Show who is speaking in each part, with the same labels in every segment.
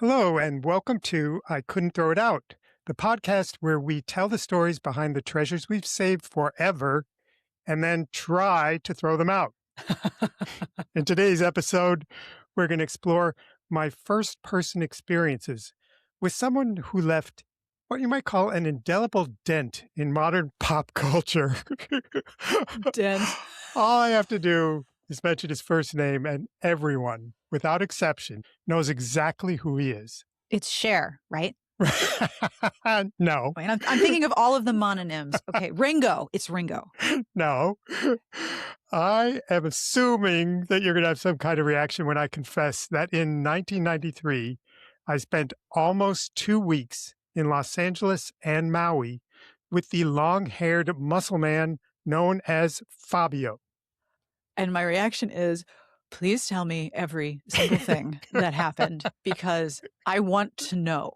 Speaker 1: Hello, and welcome to I Couldn't Throw It Out, the podcast where we tell the stories behind the treasures we've saved forever and then try to throw them out. In today's episode, we're going to explore my first person experiences with someone who left what you might call an indelible dent in modern pop culture.
Speaker 2: Dent.
Speaker 1: All I have to do is mention his first name, and everyone, without exception, knows exactly who he is.
Speaker 2: It's Cher, right?
Speaker 1: No.
Speaker 2: Wait, I'm thinking of all of the mononyms. Okay, Ringo. It's Ringo.
Speaker 1: No. I am assuming that you're going to have some kind of reaction when I confess that in 1993, I spent almost 2 weeks in Los Angeles and Maui with the long-haired muscle man known as Fabio.
Speaker 2: And my reaction is, please tell me every single thing that happened because I want to know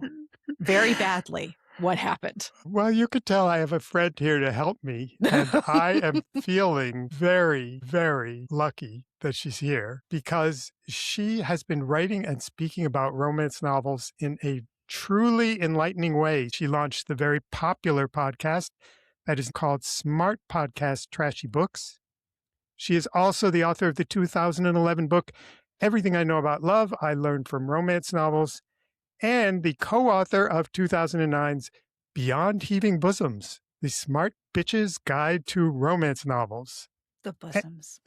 Speaker 2: very badly what happened.
Speaker 1: Well, you could tell I have a friend here to help me, and I am feeling very, very lucky that she's here because she has been writing and speaking about romance novels in a truly enlightening way. She launched the very popular podcast that is called Smart Podcast Trashy Books. She is also the author of the 2011 book, Everything I Know About Love, I Learned from Romance Novels, and the co-author of 2009's Beyond Heaving Bosoms, the Smart Bitch's Guide to Romance Novels.
Speaker 2: The bosoms.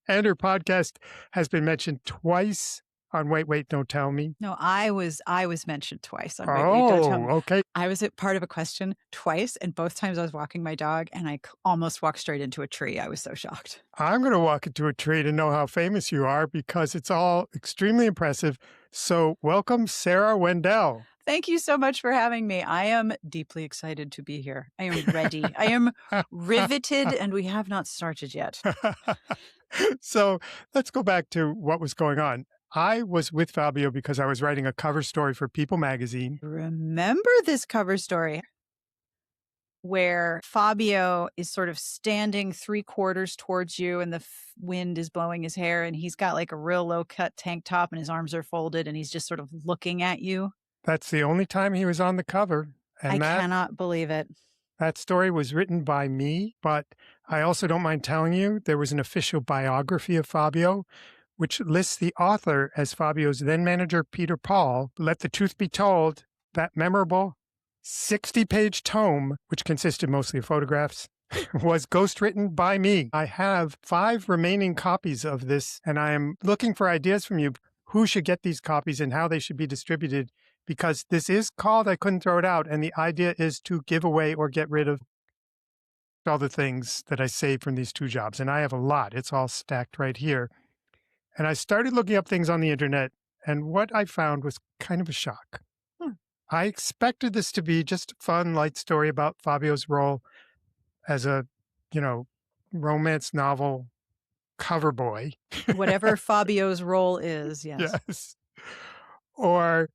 Speaker 1: And her podcast has been mentioned twice on Wait, Don't Tell Me.
Speaker 2: No, I was mentioned twice on Wait, Don't Tell Me.
Speaker 1: Okay.
Speaker 2: I was at part of a question twice, and both times I was walking my dog, and I almost walked straight into a tree. I was so shocked.
Speaker 1: I'm going to walk into a tree to know how famous you are because it's all extremely impressive. So welcome, Sarah Wendell.
Speaker 2: Thank you so much for having me. I am deeply excited to be here. I am ready. I am riveted, and we have not started yet.
Speaker 1: So let's go back to what was going on. I was with Fabio because I was writing a cover story for People magazine.
Speaker 2: Remember this cover story where Fabio is sort of standing 3/4 towards you and the wind is blowing his hair and he's got like a real low cut tank top and his arms are folded and he's just sort of looking at you.
Speaker 1: That's the only time he was on the cover. And
Speaker 2: I cannot believe it.
Speaker 1: That story was written by me, but I also don't mind telling you there was an official biography of Fabio, which lists the author as Fabio's then-manager, Peter Paul. Let the truth be told, that memorable 60-page tome, which consisted mostly of photographs, was ghostwritten by me. I have 5 remaining copies of this, and I am looking for ideas from you who should get these copies and how they should be distributed, because this is called I Couldn't Throw It Out, and the idea is to give away or get rid of all the things that I saved from these 2 jobs. And I have a lot. It's all stacked right here. And I started looking up things on the internet, and what I found was kind of a shock. I expected this to be just a fun, light story about Fabio's role as a, romance novel cover boy.
Speaker 2: Whatever Fabio's role is, yes.
Speaker 1: Yes. Or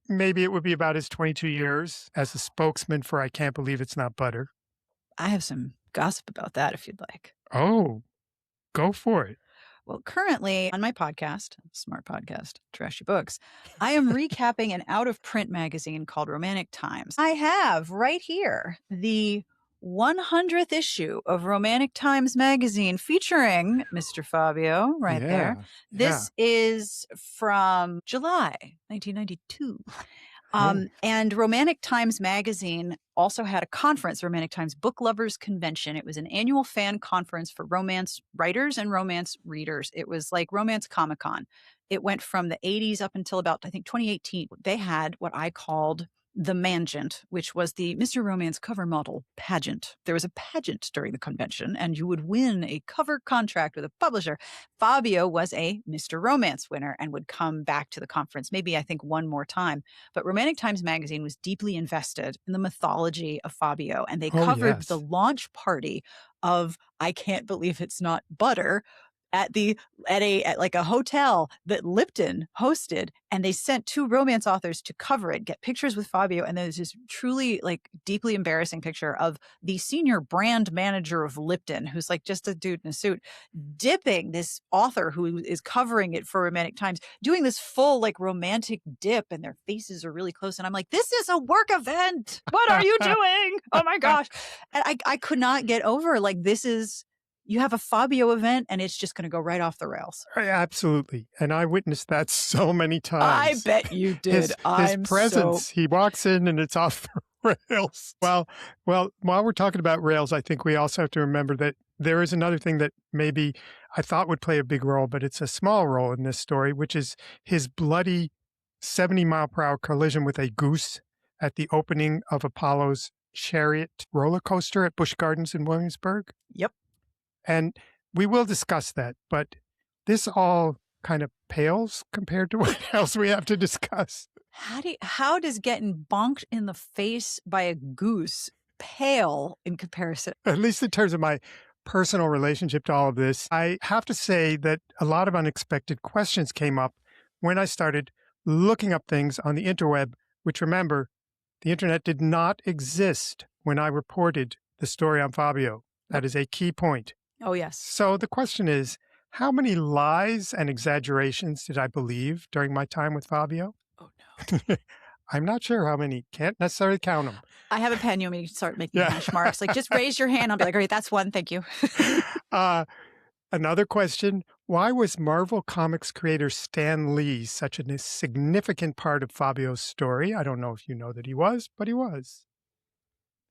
Speaker 1: maybe it would be about his 22 years as a spokesman for I Can't Believe It's Not Butter.
Speaker 2: I have some gossip about that if you'd like.
Speaker 1: Oh, go for it.
Speaker 2: Well, currently on my podcast, Smart Podcast, Trashy Books, I am recapping an out-of-print magazine called Romantic Times. I have right here the 100th issue of Romantic Times magazine featuring Mr. Fabio right there. This is from July 1992. And Romantic Times magazine also had a conference, Romantic Times Book Lovers Convention. It was an annual fan conference for romance writers and romance readers. It was like Romance Comic-Con. It went from the 80s up until about, I think, 2018. They had what I called the Mangent, which was the Mr. Romance cover model pageant. There was a pageant during the convention, and you would win a cover contract with a publisher. Fabio was a Mr. Romance winner and would come back to the conference, maybe I think one more time. But Romantic Times magazine was deeply invested in the mythology of Fabio, and they covered the launch party of I Can't Believe It's Not Butter at like a hotel that Lipton hosted, and they sent 2 romance authors to cover it, get pictures with Fabio, and there's this truly like deeply embarrassing picture of the senior brand manager of Lipton, who's like just a dude in a suit, dipping this author who is covering it for Romantic Times, doing this full like romantic dip, and their faces are really close, and I'm like, this is a work event. What are you doing? Oh my gosh. And I could not get over like, you have a Fabio event and it's just going to go right off the rails.
Speaker 1: Absolutely. And I witnessed that so many times.
Speaker 2: I bet you did.
Speaker 1: His presence, he walks in and it's off the rails. Well, while we're talking about rails, I think we also have to remember that there is another thing that maybe I thought would play a big role, but it's a small role in this story, which is his bloody 70-mile-per-hour collision with a goose at the opening of Apollo's Chariot roller coaster at Busch Gardens in Williamsburg.
Speaker 2: Yep.
Speaker 1: And we will discuss that, but this all kind of pales compared to what else we have to discuss.
Speaker 2: How does getting bonked in the face by a goose pale in comparison?
Speaker 1: At least in terms of my personal relationship to all of this, I have to say that a lot of unexpected questions came up when I started looking up things on the interweb, which, remember, the internet did not exist when I reported the story on Fabio. That is a key point.
Speaker 2: Oh, yes.
Speaker 1: So the question is, how many lies and exaggerations did I believe during my time with Fabio?
Speaker 2: Oh, no.
Speaker 1: I'm not sure how many. Can't necessarily count them.
Speaker 2: I have a pen. You want me to start making hash marks? Like, just raise your hand. I'll be like, all right, that's one. Thank you.
Speaker 1: Another question, why was Marvel Comics creator Stan Lee such a significant part of Fabio's story? I don't know if you know that he was, but he was.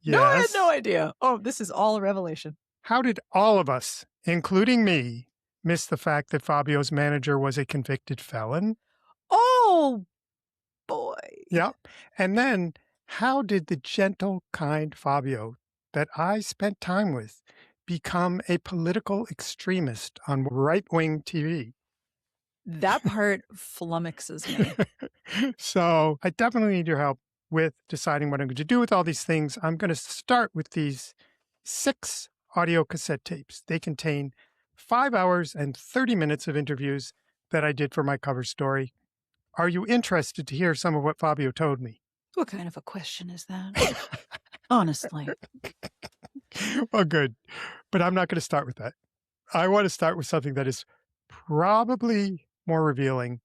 Speaker 1: Yes.
Speaker 2: No, I had no idea. Oh, this is all a revelation.
Speaker 1: How did all of us, including me, miss the fact that Fabio's manager was a convicted felon?
Speaker 2: Oh, boy.
Speaker 1: Yep. And then, how did the gentle, kind Fabio that I spent time with become a political extremist on right-wing TV?
Speaker 2: That part flummoxes me.
Speaker 1: So I definitely need your help with deciding what I'm going to do with all these things. I'm going to start with these 6 audio cassette tapes. They contain 5 hours and 30 minutes of interviews that I did for my cover story. Are you interested to hear some of what Fabio told me?
Speaker 2: What kind of a question is that? Honestly.
Speaker 1: Well, good. But I'm not going to start with that. I want to start with something that is probably more revealing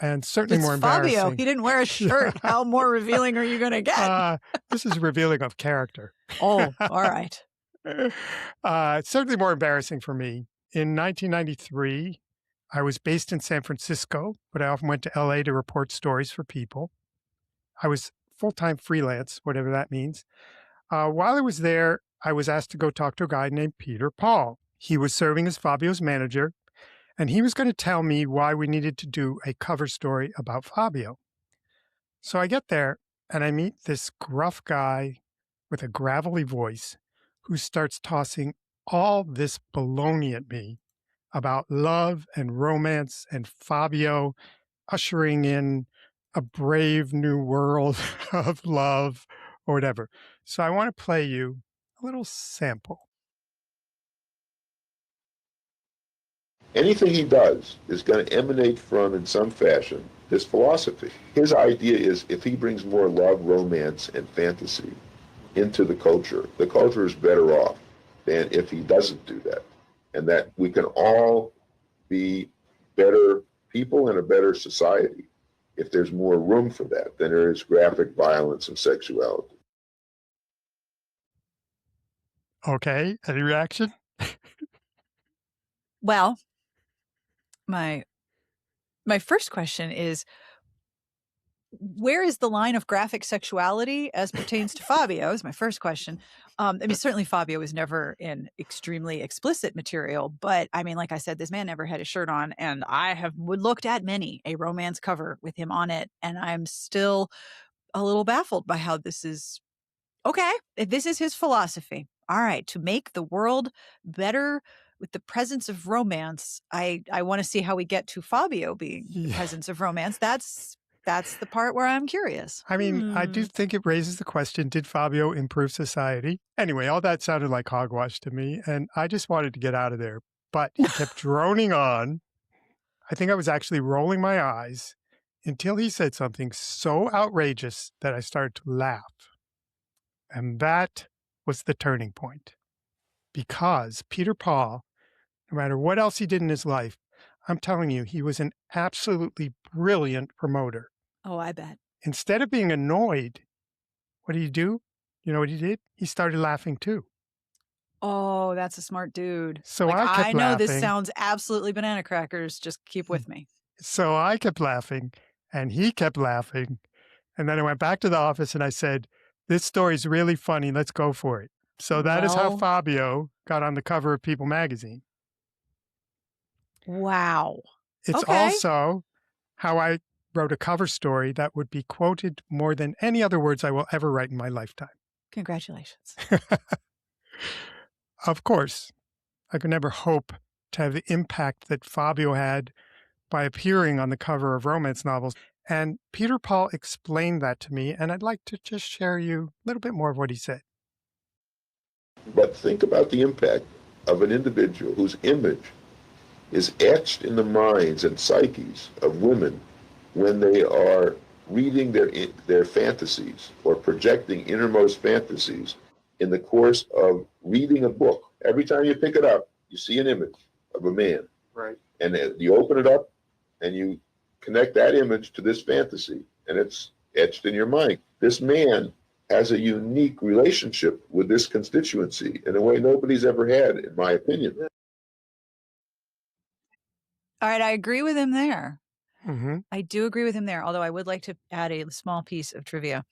Speaker 1: and certainly more embarrassing.
Speaker 2: Fabio, he didn't wear a shirt. How more revealing are you going to get?
Speaker 1: This is revealing of character.
Speaker 2: Oh, all right.
Speaker 1: It's certainly more embarrassing for me. In 1993, I was based in San Francisco, but I often went to LA to report stories for people. I was full-time freelance, whatever that means. While I was there, I was asked to go talk to a guy named Peter Paul. He was serving as Fabio's manager, and he was going to tell me why we needed to do a cover story about Fabio. So I get there, and I meet this gruff guy with a gravelly voice who starts tossing all this baloney at me about love and romance and Fabio ushering in a brave new world of love or whatever. So I want to play you a little sample.
Speaker 3: Anything he does is going to emanate from, in some fashion, this philosophy. His idea is if he brings more love, romance, and fantasy into the culture is better off than if he doesn't do that. And that we can all be better people in a better society if there's more room for that than there is graphic violence and sexuality.
Speaker 1: Okay, any reaction?
Speaker 2: Well, my first question is, where is the line of graphic sexuality as pertains to Fabio is my first question. I mean, certainly Fabio was never in extremely explicit material, but I mean, like I said, this man never had a shirt on, and I have looked at many a romance cover with him on it, and I'm still a little baffled by how this is. Okay, if this is his philosophy, all right, to make the world better with the presence of romance, I want to see how we get to Fabio being the presence of romance. That's the part where I'm curious.
Speaker 1: I mean, I do think it raises the question, did Fabio improve society? Anyway, all that sounded like hogwash to me, and I just wanted to get out of there. but he kept droning on. I think I was actually rolling my eyes until he said something so outrageous that I started to laugh. And that was the turning point. Because Peter Paul, no matter what else he did in his life, I'm telling you, he was an absolutely brilliant promoter.
Speaker 2: Oh, I bet.
Speaker 1: Instead of being annoyed, what did he do? You know what he did? He started laughing too.
Speaker 2: Oh, that's a smart dude.
Speaker 1: So
Speaker 2: Like,
Speaker 1: I kept
Speaker 2: I know this
Speaker 1: laughing.
Speaker 2: sounds absolutely banana crackers. Just keep with me.
Speaker 1: So I kept laughing and he kept laughing. And then I went back to the office and I said, this story's really funny. Let's go for it. So that is how
Speaker 2: Well,
Speaker 1: Fabio got on the cover of People magazine.
Speaker 2: wow.
Speaker 1: It's
Speaker 2: Okay.
Speaker 1: also how I wrote a cover story that would be quoted more than any other words I will ever write in my lifetime.
Speaker 2: Congratulations.
Speaker 1: Of course, I could never hope to have the impact that Fabio had by appearing on the cover of romance novels. And Peter Paul explained that to me, and I'd like to just share you a little bit more of what he said.
Speaker 3: But think about the impact of an individual whose image is etched in the minds and psyches of women when they are reading their fantasies or projecting innermost fantasies in the course of reading a book. Every time you pick it up, you see an image of a man.
Speaker 1: Right.
Speaker 3: And you open it up and you connect that image to this fantasy, and it's etched in your mind. This man has a unique relationship with this constituency in a way nobody's ever had, in my opinion.
Speaker 2: All right. I agree with him there.
Speaker 1: Mm-hmm.
Speaker 2: I do agree with him there, although I would like to add a small piece of trivia.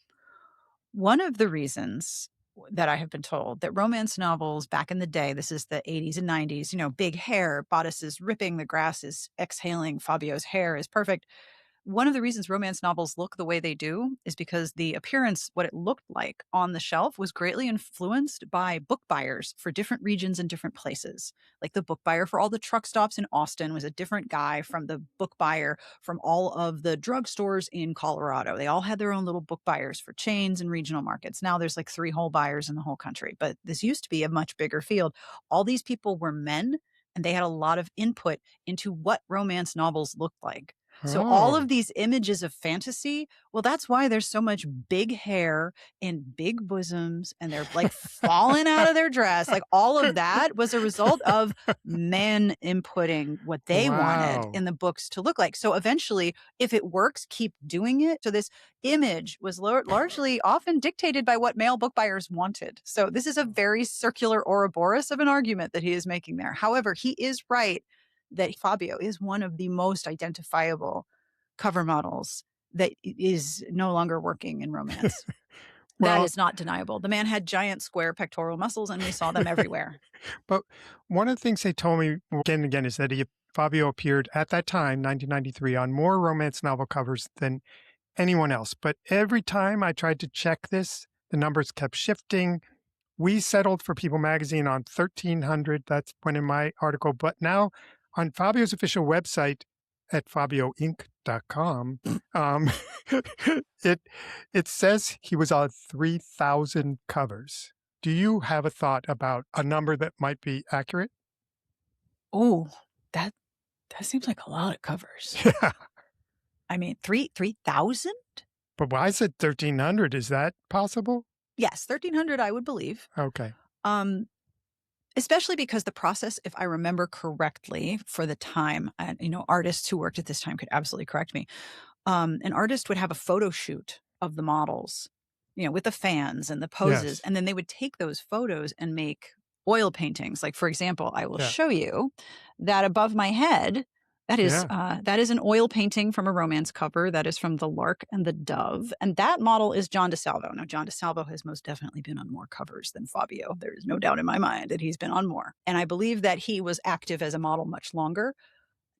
Speaker 2: One of the reasons that I have been told that romance novels back in the day, this is the 80s and 90s, you know, big hair, bodices ripping, the grass is exhaling, Fabio's hair is perfect. One of the reasons romance novels look the way they do is because the appearance, what it looked like on the shelf, was greatly influenced by book buyers for different regions and different places. Like the book buyer for all the truck stops in Austin was a different guy from the book buyer from all of the drugstores in Colorado. They all had their own little book buyers for chains and regional markets. Now there's like 3 whole buyers in the whole country, but this used to be a much bigger field. All these people were men, and they had a lot of input into what romance novels looked like. So all of these images of fantasy, well, that's why there's so much big hair and big bosoms, and they're like falling out of their dress. Like all of that was a result of men inputting what they wanted in the books to look like. So eventually, if it works, keep doing it. So this image was largely often dictated by what male book buyers wanted. So this is a very circular Ouroboros of an argument that he is making there. However, he is right that Fabio is one of the most identifiable cover models that is no longer working in romance.
Speaker 1: Well,
Speaker 2: that is not deniable. The man had giant square pectoral muscles, and we saw them everywhere.
Speaker 1: But one of the things they told me again and again is that Fabio appeared at that time, 1993, on more romance novel covers than anyone else. But every time I tried to check this, the numbers kept shifting. We settled for People magazine on 1,300. That's when in my article. But now on Fabio's official website at fabioinc.com, it says he was on 3,000 covers. Do you have a thought about a number that might be accurate?
Speaker 2: Oh, that seems like a lot of covers.
Speaker 1: Yeah.
Speaker 2: I mean, 3,000?
Speaker 1: But why is it 1,300? Is that possible?
Speaker 2: Yes, 1,300, I would believe.
Speaker 1: Okay.
Speaker 2: Especially because the process, if I remember correctly, for the time, and artists who worked at this time could absolutely correct me. An artist would have a photo shoot of the models, with the fans and the poses,
Speaker 1: Yes.
Speaker 2: and then they would take those photos and make oil paintings. Like, for example, I will show you that above my head. That is an oil painting from a romance cover. That is from The Lark and the Dove. And that model is John DeSalvo. Now, John DeSalvo has most definitely been on more covers than Fabio. There is no doubt in my mind that he's been on more. And I believe that he was active as a model much longer.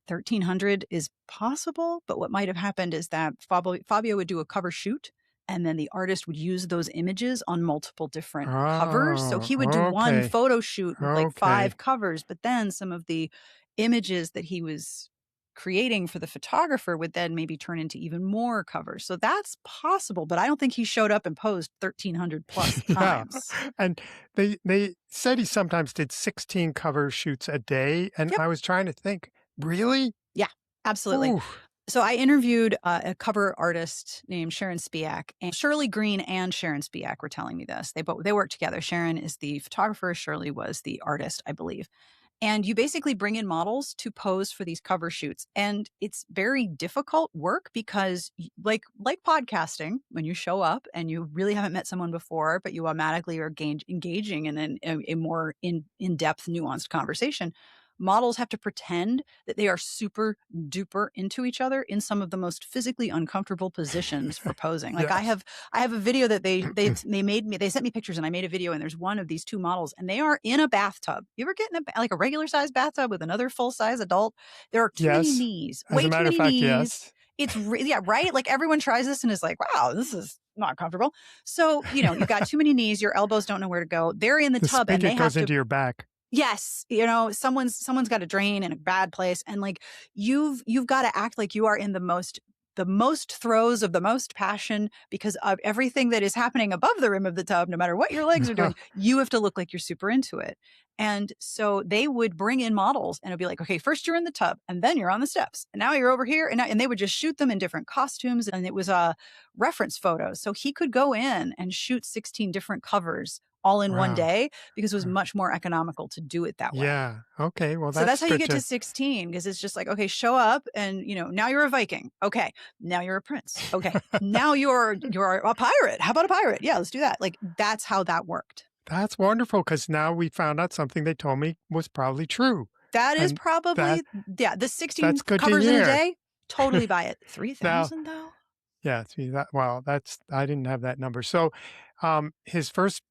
Speaker 2: 1,300 is possible, but what might have happened is that Fabio would do a cover shoot, and then the artist would use those images on multiple different covers. So he would do one photo shoot with like 5 covers, but then some of the images that he was creating for the photographer would then maybe turn into even more covers. So that's possible, but I don't think he showed up and posed 1,300 plus
Speaker 1: Yeah.
Speaker 2: times.
Speaker 1: And they said he sometimes did 16 cover shoots a day. And
Speaker 2: Yep.
Speaker 1: I was trying to think, really?
Speaker 2: Yeah, absolutely.
Speaker 1: Ooh.
Speaker 2: So I interviewed a cover artist named Sharon Spiak, and Shirley Green and Sharon Spiak were telling me this. They work together. Sharon is the photographer. Shirley was the artist, I believe. And you basically bring in models to pose for these cover shoots. And it's very difficult work because like podcasting, when you show up and you really haven't met someone before, but you automatically are engaging in a more in-depth, nuanced conversation, models have to pretend that they are super duper into each other in some of the most physically uncomfortable positions for posing. Like
Speaker 1: Yes.
Speaker 2: I have a video that they sent me pictures, and I made a video, and there's one of these two models, and they are in a bathtub. You ever get in a regular size bathtub with another full size adult? There are too many
Speaker 1: Yes.
Speaker 2: knees,
Speaker 1: As
Speaker 2: way
Speaker 1: a
Speaker 2: too
Speaker 1: matter of
Speaker 2: many
Speaker 1: fact,
Speaker 2: knees.
Speaker 1: yes.
Speaker 2: It's yeah, right. Like everyone tries this and is like, wow, this is not comfortable. So, you've got too many knees. Your elbows don't know where to go. They're in the
Speaker 1: The
Speaker 2: tub, and they
Speaker 1: spigot
Speaker 2: have
Speaker 1: goes
Speaker 2: to.
Speaker 1: into your back.
Speaker 2: Yes, someone's got a drain in a bad place, and like you've got to act like you are in the most throes of the most passion because of everything that is happening above the rim of the tub. No matter what your legs are doing, you have to look like you're super into it. And so they would bring in models, and it'd be like, okay, first you're in the tub, and then you're on the steps, and now you're over here, and they would just shoot them in different costumes, and it was reference photos. So he could go in and shoot 16 different covers all in one
Speaker 1: Wow.
Speaker 2: day because it was much more economical to do it that way.
Speaker 1: Yeah. Okay. Well,
Speaker 2: So that's how you
Speaker 1: good
Speaker 2: get to 16, because it's just like, okay, show up and, now you're a Viking. Okay. Now you're a prince. Okay. Now you're a pirate. How about a pirate? Yeah, let's do that. Like that's how that worked.
Speaker 1: That's wonderful, because now we found out something they told me was probably true.
Speaker 2: That is
Speaker 1: And
Speaker 2: probably, the 16
Speaker 1: that's good to
Speaker 2: covers in a
Speaker 1: hear.
Speaker 2: day. Totally buy it. 3,000 though?
Speaker 1: Yeah. See that? Well, I didn't have that number. So, his first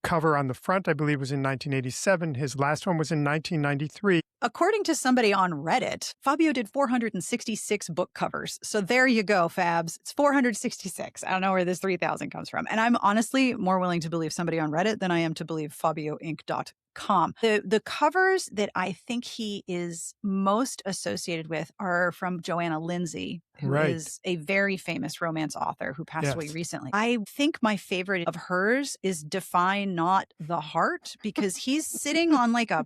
Speaker 1: cover on the front, I believe, was in 1987. His last one was in 1993.
Speaker 2: According to somebody on Reddit, Fabio did 466 book covers. So there you go, Fabs. It's 466. I don't know where this 3,000 comes from. And I'm honestly more willing to believe somebody on Reddit than I am to believe FabioInc.com. The covers that I think he is most associated with are from Joanna Lindsay, who is a very famous romance author who passed away recently. I think my favorite of hers is Define Not the Heart, because he's sitting on like a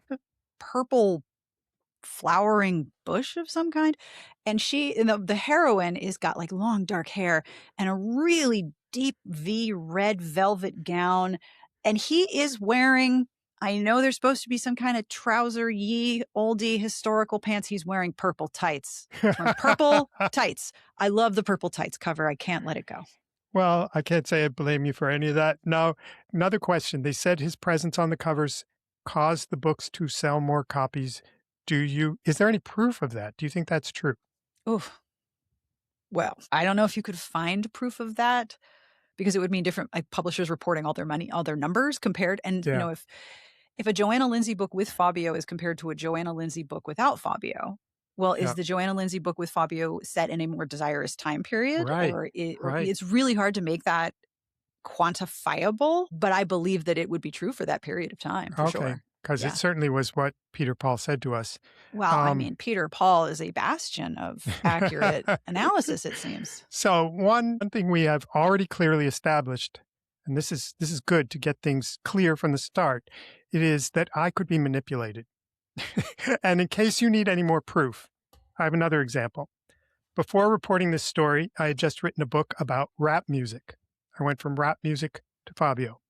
Speaker 2: purple flowering bush of some kind, and the heroine is got like long dark hair and a really deep V red velvet gown, and he is wearing, I know there's supposed to be some kind of trouser ye oldie historical pants, he's wearing purple tights. Purple tights. I love the purple tights cover. I can't let it go.
Speaker 1: Well, I can't say I blame you for any of that. Now, another question. They said his presence on the covers caused the books to sell more copies. Is there any proof of that? Do you think that's true?
Speaker 2: Oof. Well, I don't know if you could find proof of that, because it would mean different publishers reporting all their money, all their numbers compared. And if a Joanna Lindsay book with Fabio is compared to a Joanna Lindsay book without Fabio, well, is the Joanna Lindsay book with Fabio set in a more desirous time period? Or it's really hard to make that quantifiable, but I believe that it would be true for that period of time, for sure.
Speaker 1: Because it certainly was what Peter Paul said to us.
Speaker 2: Well, I mean, Peter Paul is a bastion of accurate analysis, it seems.
Speaker 1: So one thing we have already clearly established, and this is good to get things clear from the start, it is that I could be manipulated. And in case you need any more proof, I have another example. Before reporting this story, I had just written a book about rap music. I went from rap music to Fabio.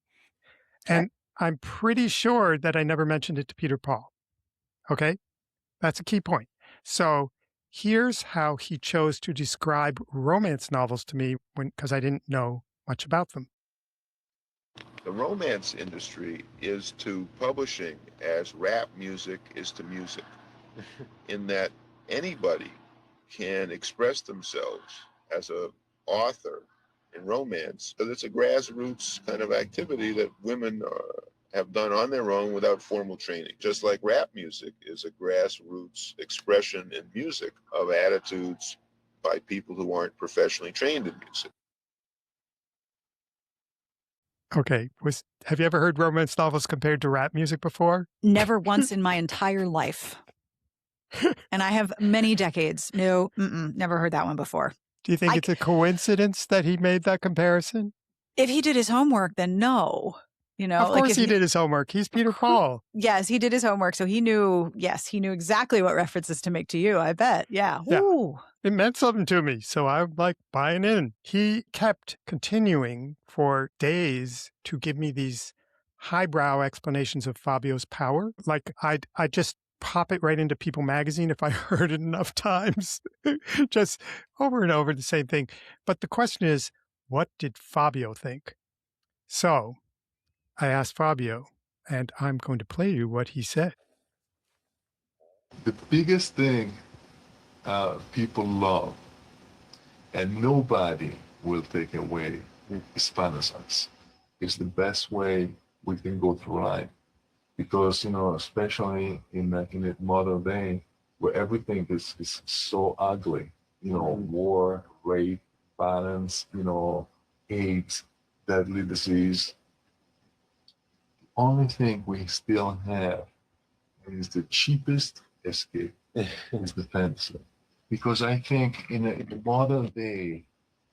Speaker 2: Okay.
Speaker 1: And I'm pretty sure that I never mentioned it to Peter Paul. Okay? That's a key point. So here's how he chose to describe romance novels to me because I didn't know much about them.
Speaker 3: The romance industry is to publishing as rap music is to music, in that anybody can express themselves as an author in romance. So it's a grassroots kind of activity that women have done on their own without formal training. Just like rap music is a grassroots expression in music of attitudes by people who aren't professionally trained in music.
Speaker 1: Okay. Have you ever heard romance novels compared to rap music before?
Speaker 2: Never once in my entire life. And I have many decades. No, never heard that one before.
Speaker 1: Do you think
Speaker 2: I
Speaker 1: it's a coincidence that he made that comparison?
Speaker 2: If he did his homework, then no. You know,
Speaker 1: Of
Speaker 2: like
Speaker 1: course
Speaker 2: if
Speaker 1: he did his homework. He's Peter Paul.
Speaker 2: Yes, he did his homework. So he knew, he knew exactly what references to make to you, I bet. Yeah.
Speaker 1: Yeah.
Speaker 2: Ooh.
Speaker 1: It meant something to me, so I'm like buying in. He kept continuing for days to give me these highbrow explanations of Fabio's power. Like I'd just pop it right into People magazine if I heard it enough times, just over and over the same thing. But the question is, what did Fabio think? So I asked Fabio, and I'm going to play you what he said.
Speaker 4: The biggest thing people love, and nobody will take away, is fantasies. It's the best way we can go through life. Because, especially in the modern day, where everything is so ugly, war, rape, violence, AIDS, deadly disease. The only thing we still have is the cheapest escape is the fantasy. Because I think in the modern day,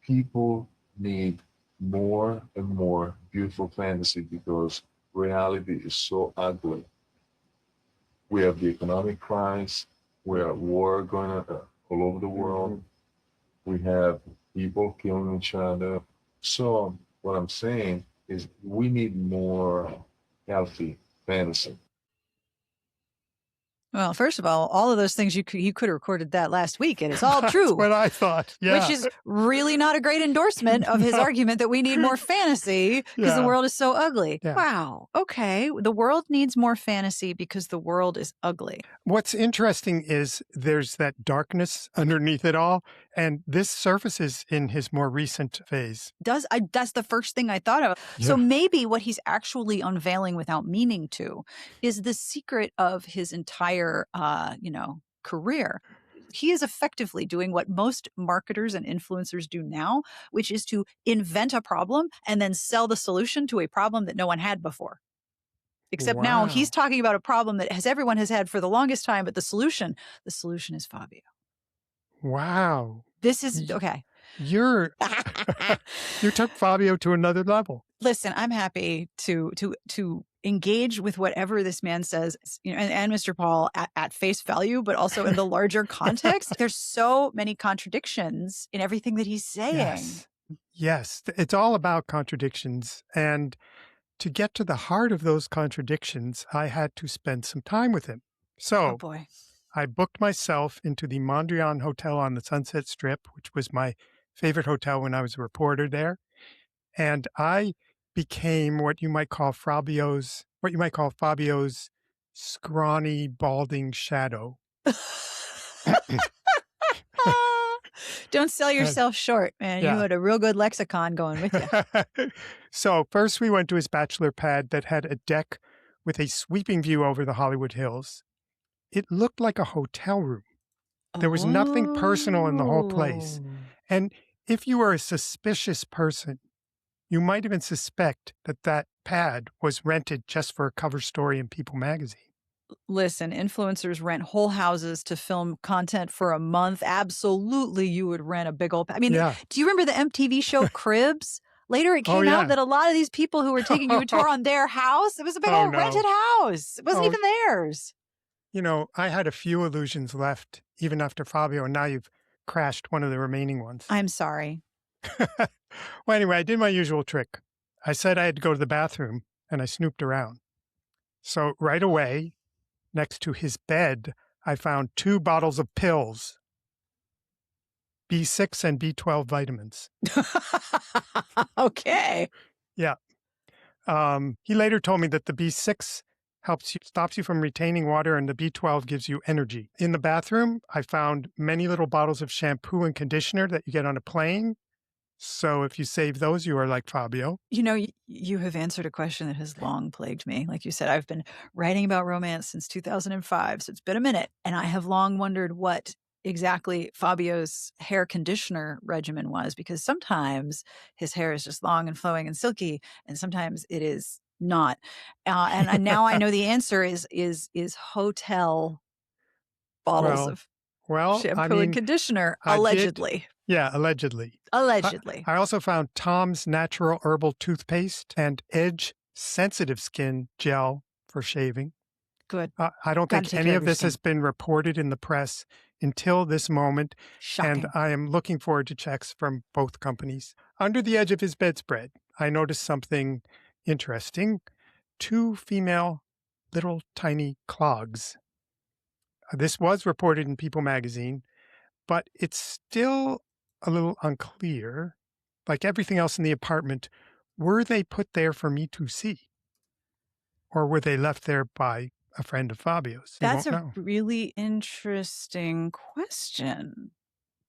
Speaker 4: people need more and more beautiful fantasy because reality is so ugly. We have the economic crisis, we have war going on all over the world, we have people killing each other. So what I'm saying is we need more healthy fantasy.
Speaker 2: Well, first of all of those things you could have recorded that last week, and it's all true.
Speaker 1: That's what I thought. Yeah.
Speaker 2: Which is really not a great endorsement of his argument that we need more fantasy because the world is so ugly.
Speaker 1: Yeah.
Speaker 2: Wow. Okay. The world needs more fantasy because the world is ugly.
Speaker 1: What's interesting is there's that darkness underneath it all, and this surfaces in his more recent phase.
Speaker 2: That's the first thing I thought of.
Speaker 1: Yeah.
Speaker 2: So maybe what he's actually unveiling without meaning to is the secret of his entire, career. He is effectively doing what most marketers and influencers do now, which is to invent a problem and then sell the solution to a problem that no one had before. Except now he's talking about a problem that everyone has had for the longest time, but the solution is Fabio.
Speaker 1: Wow.
Speaker 2: This is okay.
Speaker 1: You took Fabio to another level.
Speaker 2: Listen, I'm happy to engage with whatever this man says, and Mr. Paul at face value, but also in the larger context. There's so many contradictions in everything that he's saying.
Speaker 1: Yes. It's all about contradictions. And to get to the heart of those contradictions, I had to spend some time with him. So
Speaker 2: Oh boy.
Speaker 1: I booked myself into the Mondrian Hotel on the Sunset Strip, which was my favorite hotel when I was a reporter there. And I became what you might call Fabio's scrawny, balding shadow.
Speaker 2: Don't sell yourself short, man.
Speaker 1: Yeah.
Speaker 2: You had a real good lexicon going with you.
Speaker 1: So first we went to his bachelor pad that had a deck with a sweeping view over the Hollywood Hills. It looked like a hotel room. There was nothing personal in the whole place. And if you were a suspicious person, you might even suspect that pad was rented just for a cover story in People magazine.
Speaker 2: Listen, influencers rent whole houses to film content for a month. Absolutely, you would rent a big old... do you remember the MTV show Cribs? Later, it came out that a lot of these people who were taking you a tour on their house, it was a big old rented house. It wasn't even theirs.
Speaker 1: I had a few illusions left, even after Fabio, and now you've crashed one of the remaining ones.
Speaker 2: I'm sorry.
Speaker 1: Well, anyway, I did my usual trick. I said I had to go to the bathroom, and I snooped around. So right away, next to his bed, I found 2 bottles of pills, B6 and B12 vitamins.
Speaker 2: Okay.
Speaker 1: Yeah. He later told me that the B6 stops you from retaining water, and the B12 gives you energy. In the bathroom, I found many little bottles of shampoo and conditioner that you get on a plane. So if you save those, you are like Fabio.
Speaker 2: You have answered a question that has long plagued me. Like you said, I've been writing about romance since 2005, so it's been a minute. And I have long wondered what exactly Fabio's hair conditioner regimen was, because sometimes his hair is just long and flowing and silky, and sometimes it is not. And now I know the answer is hotel bottles
Speaker 1: Well,
Speaker 2: of
Speaker 1: I
Speaker 2: shampoo and
Speaker 1: mean,
Speaker 2: conditioner,
Speaker 1: I did.
Speaker 2: allegedly.
Speaker 1: Yeah, allegedly.
Speaker 2: Allegedly.
Speaker 1: I also found Tom's Natural Herbal Toothpaste and Edge Sensitive Skin Gel for shaving.
Speaker 2: Good.
Speaker 1: I don't
Speaker 2: Gotta
Speaker 1: think
Speaker 2: take
Speaker 1: any
Speaker 2: care
Speaker 1: of
Speaker 2: your
Speaker 1: this
Speaker 2: skin.
Speaker 1: has been reported in the press until this moment,
Speaker 2: Shocking.
Speaker 1: and I am looking forward to checks from both companies. Under the edge of his bedspread, I noticed something interesting. 2 female little tiny clogs. This was reported in People magazine, but it's still a little unclear. Like everything else in the apartment, were they put there for me to see? Or were they left there by a friend of Fabio's? We
Speaker 2: That's
Speaker 1: won't
Speaker 2: a
Speaker 1: know.
Speaker 2: really interesting question.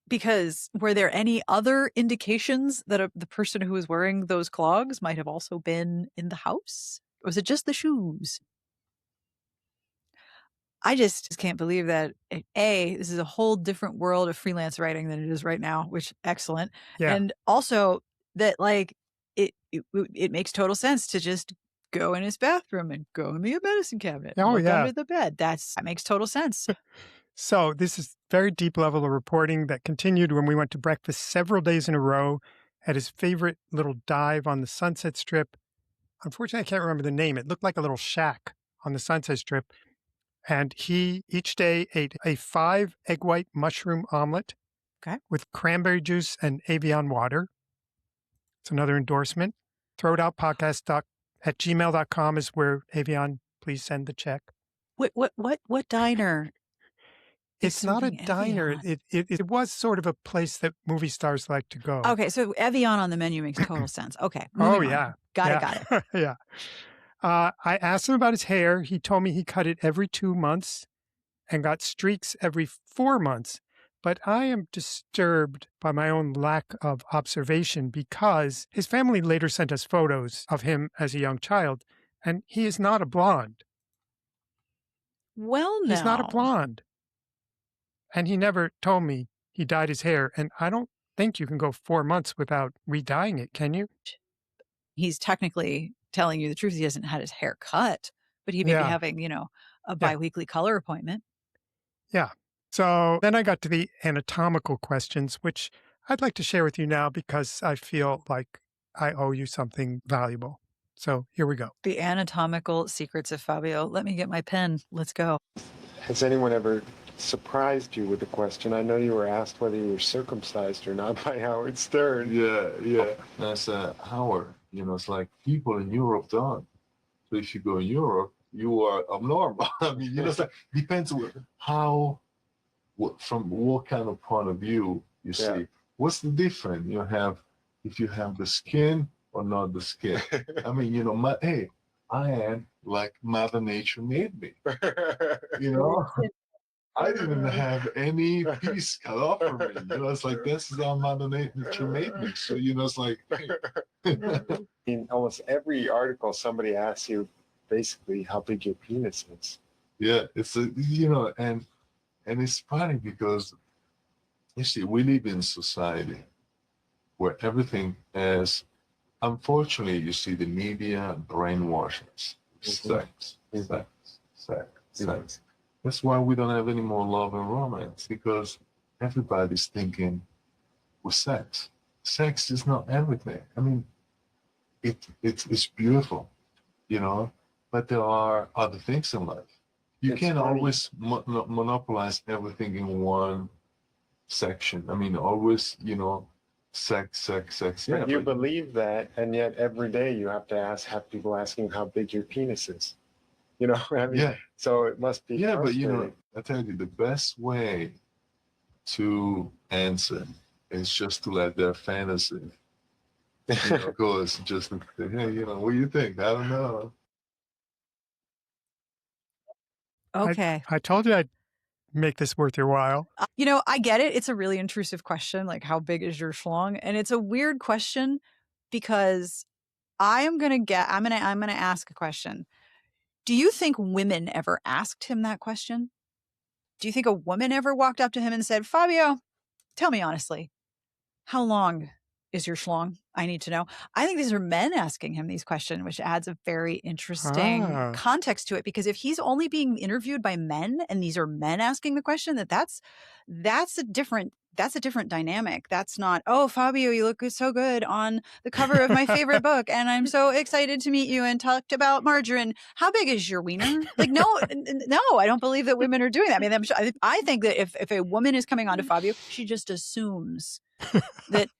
Speaker 2: Because were there any other indications that the person who was wearing those clogs might have also been in the house? Or was it just the shoes? I just can't believe that this is a whole different world of freelance writing than it is right now, which excellent.
Speaker 1: Yeah.
Speaker 2: And also that like it makes total sense to just go in his bathroom and go in the medicine cabinet,
Speaker 1: Oh,
Speaker 2: look
Speaker 1: yeah.
Speaker 2: under the bed. That makes total sense.
Speaker 1: So this is very deep level of reporting that continued when we went to breakfast several days in a row at his favorite little dive on the Sunset Strip. Unfortunately, I can't remember the name. It looked like a little shack on the Sunset Strip. And he each day ate a 5 egg white mushroom omelet with cranberry juice and Avion water. It's another endorsement. Throwitoutpodcast@gmail.com is where Avion, please send the check.
Speaker 2: What diner?
Speaker 1: It's not a
Speaker 2: serving
Speaker 1: diner.
Speaker 2: Evian?
Speaker 1: It was sort of a place that movie stars like to go.
Speaker 2: Okay, so Evian on the menu makes total sense. Okay,
Speaker 1: Oh,
Speaker 2: moving on.
Speaker 1: yeah.
Speaker 2: Got it.
Speaker 1: Yeah. I asked him about his hair. He told me he cut it every 2 months and got streaks every 4 months. But I am disturbed by my own lack of observation because his family later sent us photos of him as a young child, and he is not a blonde.
Speaker 2: Well,
Speaker 1: He's not a
Speaker 2: now.
Speaker 1: blonde. And he never told me he dyed his hair, and I don't think you can go 4 months without re-dyeing it, can you?
Speaker 2: He's technically telling you the truth. He hasn't had his hair cut, but he may be
Speaker 1: Yeah.
Speaker 2: having, a biweekly color appointment.
Speaker 1: Yeah. So then I got to the anatomical questions, which I'd like to share with you now because I feel like I owe you something valuable. So here we go.
Speaker 2: The anatomical secrets of Fabio. Let me get my pen. Let's go.
Speaker 5: Has anyone ever surprised you with the question? I know you were asked whether you were circumcised or not by Howard Stern.
Speaker 4: Yeah. That's Howard. It's like people in Europe don't. So if you go in Europe, you are abnormal. I mean, it's like depends from what kind of point of view you see. What's the difference if you have the skin or not the skin? I mean, I am like Mother Nature made me. I didn't have any piece cut off for me. It's like this is how Mother Nature made me. So it's like
Speaker 5: In almost every article, somebody asks you basically how big your penis is.
Speaker 4: Yeah, it's and it's funny because you see, we live in a society where everything is, unfortunately, you see the media brainwashes. Sex. That's why we don't have any more love and romance, because everybody's thinking with sex. Sex is not everything. I mean, it's beautiful, but there are other things in life. You can't always monopolize everything in one section. I mean, always, sex.
Speaker 5: But you believe that, and yet every day you have to have people asking how big your penis is. I mean,
Speaker 4: yeah.
Speaker 5: So it must be.
Speaker 4: Yeah, but I tell you, the best way to answer is just to let their fantasy go. It's just, hey, what do you think? I don't know.
Speaker 2: Okay.
Speaker 1: I told you I'd make this worth your while.
Speaker 2: I get it. It's a really intrusive question. Like, how big is your schlong? And it's a weird question because I'm going to ask a question. Do you think women ever asked him that question? Do you think a woman ever walked up to him and said, Fabio, tell me honestly, how long is your schlong? I need to know. I think these are men asking him these questions, which adds a very interesting context to it. Because if he's only being interviewed by men and these are men asking the question, that's a different dynamic. That's not, oh, Fabio, you look so good on the cover of my favorite book, and I'm so excited to meet you and talked about margarine. How big is your wiener? Like, no, I don't believe that women are doing that. I mean, I think that if a woman is coming on to Fabio, she just assumes that,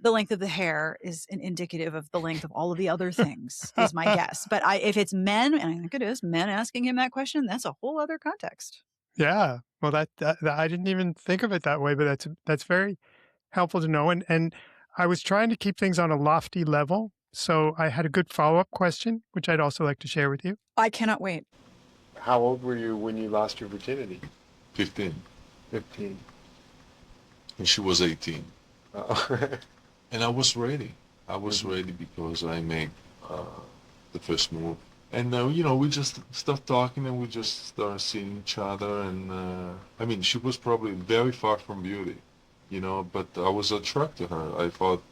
Speaker 2: the length of the hair is an indicative of the length of all of the other things, is my guess. But if it's men, and I think it is, men asking him that question, that's a whole other context.
Speaker 1: Yeah. Well, that I didn't even think of it that way, but that's very helpful to know. And I was trying to keep things on a lofty level. So I had a good follow-up question, which I'd also like to share with you.
Speaker 2: I cannot wait.
Speaker 5: How old were you when you lost your virginity?
Speaker 4: 15.
Speaker 5: 15.
Speaker 4: And she was 18.
Speaker 5: Oh.
Speaker 4: And I was ready. I was ready because I made the first move. And, we just started talking and we just started seeing each other. And, I mean, she was probably very far from beauty, but I was attracted to her. I thought,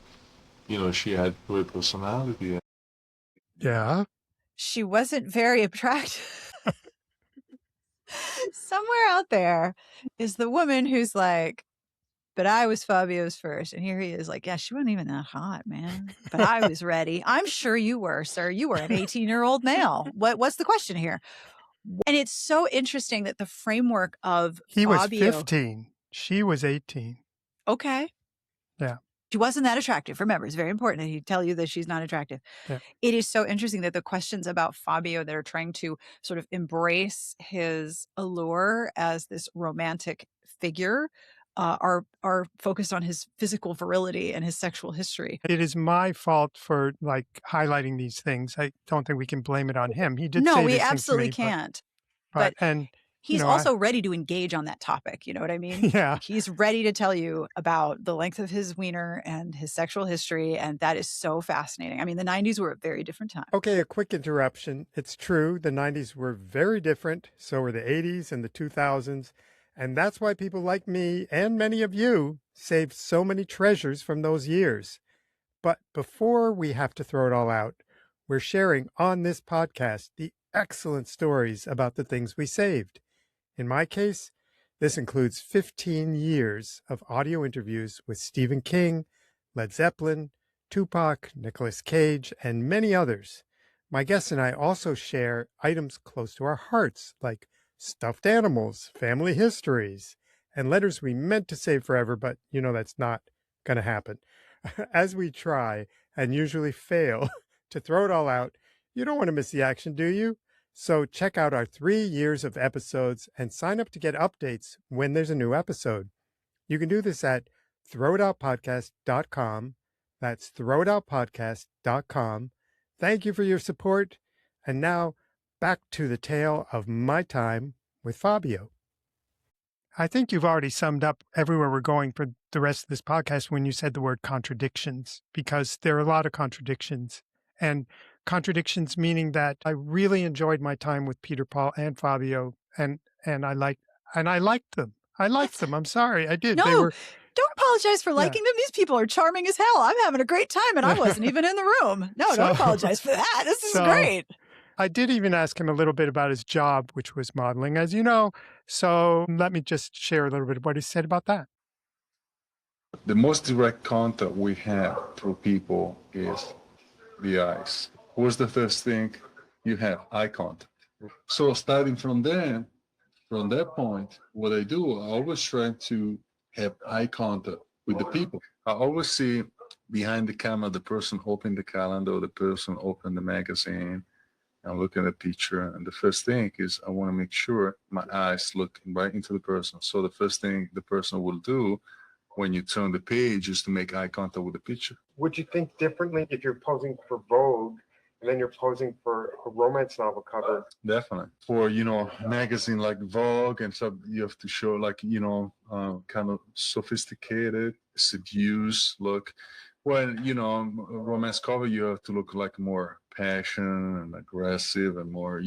Speaker 4: she had great personality.
Speaker 1: Yeah.
Speaker 2: She wasn't very attractive. Somewhere out there is the woman who's like, but I was Fabio's first. And here he is like, yeah, she wasn't even that hot, man. But I was ready. I'm sure you were, sir. You were an 18-year-old male. What's the question here? And it's so interesting that the framework of
Speaker 1: He was
Speaker 2: Fabio,
Speaker 1: 15. She was 18.
Speaker 2: Okay.
Speaker 1: Yeah.
Speaker 2: She wasn't that attractive. Remember, it's very important that he tell you that she's not attractive.
Speaker 1: Yeah.
Speaker 2: It is so interesting that the questions about Fabio that are trying to sort of embrace his allure as this romantic figure are focused on his physical virility and his sexual history.
Speaker 1: It is my fault for highlighting these things. I don't think we can blame it on him. He did
Speaker 2: No,
Speaker 1: say
Speaker 2: we
Speaker 1: these things to
Speaker 2: absolutely
Speaker 1: me,
Speaker 2: can't.
Speaker 1: But
Speaker 2: He's also ready to engage on that topic. You know what I mean?
Speaker 1: Yeah.
Speaker 2: He's ready to tell you about the length of his wiener and his sexual history. And that is so fascinating. I mean, the 90s were a very different time.
Speaker 1: Okay, a quick interruption. It's true. The 90s were very different. So were the 80s and the 2000s. And that's why people like me and many of you saved so many treasures from those years. But before we have to throw it all out, we're sharing on this podcast the excellent stories about the things we saved. In my case, this includes 15 years of audio interviews with Stephen King, Led Zeppelin, Tupac, Nicolas Cage, and many others. My guests and I also share items close to our hearts, like stuffed animals, family histories, and letters we meant to save forever, but that's not going to happen. As we try, and usually fail, to throw it all out, you don't want to miss the action, do you? So check out our 3 years of episodes and sign up to get updates when there's a new episode. You can do this at throwitoutpodcast.com. That's throwitoutpodcast.com. Thank you for your support. And now back to the tale of my time with Fabio. I think you've already summed up everywhere we're going for the rest of this podcast when you said the word contradictions, because there are a lot of contradictions. And contradictions meaning that I really enjoyed my time with Peter, Paul, and Fabio, and I liked them. I liked them. I'm sorry, I did.
Speaker 2: No,
Speaker 1: They were,
Speaker 2: don't apologize for liking them. These people are charming as hell. I'm having a great time, and I wasn't even in the room. No, don't apologize for that. This is great.
Speaker 1: I did even ask him a little bit about his job, which was modeling, as you know. So let me just share a little bit of what he said about that.
Speaker 6: The most direct contact we have through people is the eyes. What's the first thing you have? Eye contact. So starting from there, from that point, what I do, I always try to have eye contact with the people. I always see behind the camera the person open the calendar or the person open the magazine. I'm looking at a picture, and the first thing is I want to make sure my eyes look right into the person. So the first thing the person will do when you turn the page is to make eye contact with the picture.
Speaker 5: Would you think differently if you're posing for Vogue and then you're posing for a romance novel cover?
Speaker 6: Definitely. For, a magazine like Vogue and stuff, you have to show kind of sophisticated, seduced look. When, a romance cover, you have to look like more passion and aggressive and more,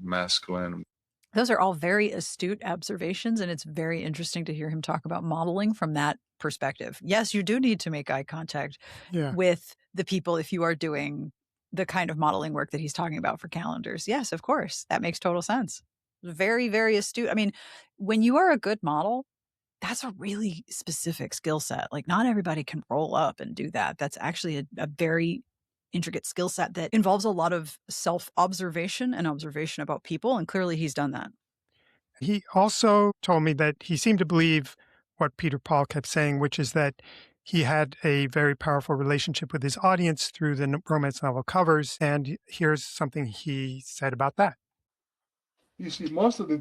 Speaker 6: masculine.
Speaker 2: Those are all very astute observations, and it's very interesting to hear him talk about modeling from that perspective. Yes, you do need to make eye contact
Speaker 1: Yeah.
Speaker 2: with the people if you are doing the kind of modeling work that he's talking about for calendars. Yes, of course. That makes total sense. Very, very astute. I mean, when you are a good model, that's a really specific skill set. Like, not everybody can roll up and do that. That's actually a very intricate skill set that involves a lot of self-observation and observation about people. And clearly he's done that.
Speaker 1: He also told me that he seemed to believe what Peter Paul kept saying, which is that he had a very powerful relationship with his audience through the romance novel covers. And here's something he said about that.
Speaker 6: You see, most of the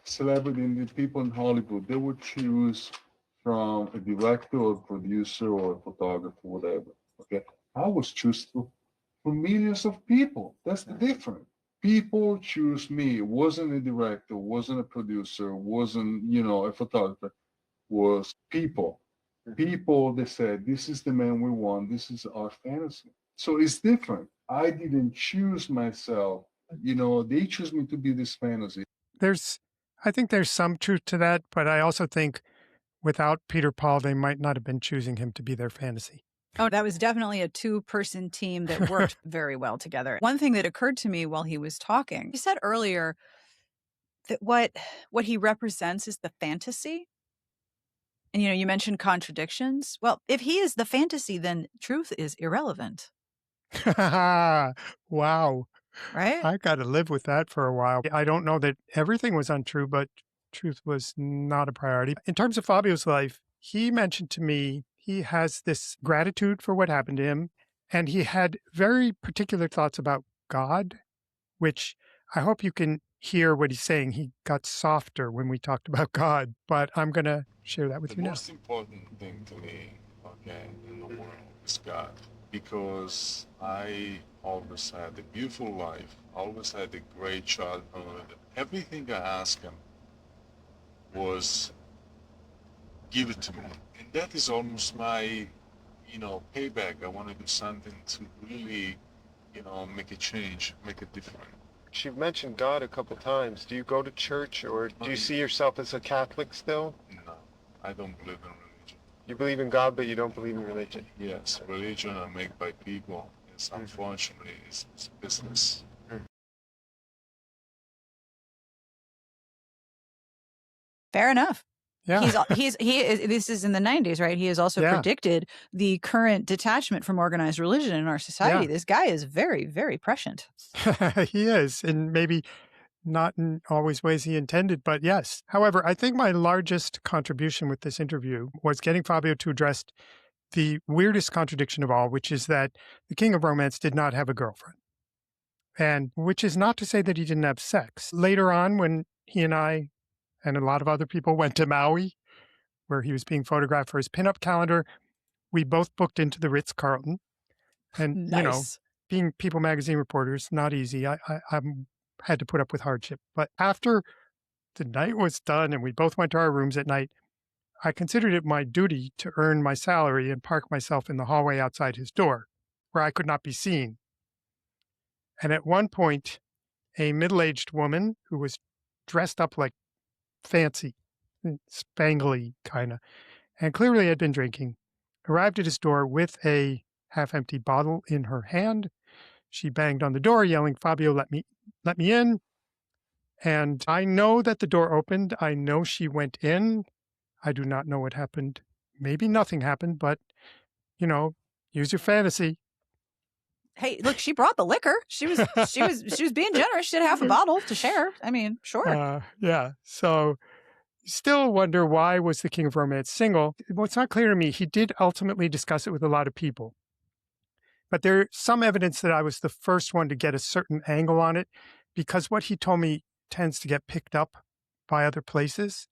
Speaker 6: celebrity and the people in Hollywood, they would choose from a director or producer or a photographer, whatever. Okay, I was chosen for millions of people. That's the difference. People choose me. It wasn't a director, wasn't a producer, wasn't a photographer. Was people. People, they said, this is the man we want. This is our fantasy. So it's different. I didn't choose myself. They choose me to be this fantasy.
Speaker 1: I think there's some truth to that, but I also think without Peter Paul, they might not have been choosing him to be their fantasy.
Speaker 2: Oh, that was definitely a two-person team that worked very well together. One thing that occurred to me while he was talking, he said earlier that what he represents is the fantasy. And, you mentioned contradictions. Well, if he is the fantasy, then truth is irrelevant.
Speaker 1: Wow.
Speaker 2: Right?
Speaker 1: I got to live with that for a while. I don't know that everything was untrue, but truth was not a priority. In terms of Fabio's life, he mentioned to me he has this gratitude for what happened to him, and he had very particular thoughts about God, which I hope you can hear what he's saying. He got softer when we talked about God, but I'm going to share that with you now.
Speaker 6: The most important thing to me, in the world is God, because I always had a beautiful life, always had a great childhood. Everything I asked him was give it to me. And that is almost my, payback. I want to do something to really, make a change, make a difference.
Speaker 5: You've mentioned God a couple times. Do you go to church, or do you see yourself as a Catholic still?
Speaker 6: No, I don't believe in religion.
Speaker 5: You believe in God, but you don't believe in religion?
Speaker 6: Yes, religion are made by people. It's unfortunately, it's business.
Speaker 2: Fair enough.
Speaker 1: Yeah.
Speaker 2: This is in the 90s, right? He has also predicted the current detachment from organized religion in our society.
Speaker 1: Yeah.
Speaker 2: This guy is very, very prescient.
Speaker 1: He is, and maybe not in always ways he intended, but yes. However, I think my largest contribution with this interview was getting Fabio to address the weirdest contradiction of all, which is that the King of Romance did not have a girlfriend. And which is not to say that he didn't have sex. Later on, when he and I and a lot of other people went to Maui, where he was being photographed for his pinup calendar, we both booked into the Ritz-Carlton. And,
Speaker 2: Nice.
Speaker 1: being People magazine reporters, not easy. I had to put up with hardship. But after the night was done and we both went to our rooms at night, I considered it my duty to earn my salary and park myself in the hallway outside his door, where I could not be seen. And at one point, a middle-aged woman who was dressed up like fancy, spangly kind of, and clearly had been drinking, arrived at his door with a half-empty bottle in her hand. She banged on the door, yelling, "Fabio, let me in." And I know that the door opened. I know she went in. I do not know what happened. Maybe nothing happened, but, use your fantasy.
Speaker 2: Hey, look, she brought the liquor. She was being generous. She had half a bottle to share. I mean, sure.
Speaker 1: Yeah. So still wonder, why was the King of Romance single? What's not clear to me, he did ultimately discuss it with a lot of people. But there's some evidence that I was the first one to get a certain angle on it, because what he told me tends to get picked up by other places.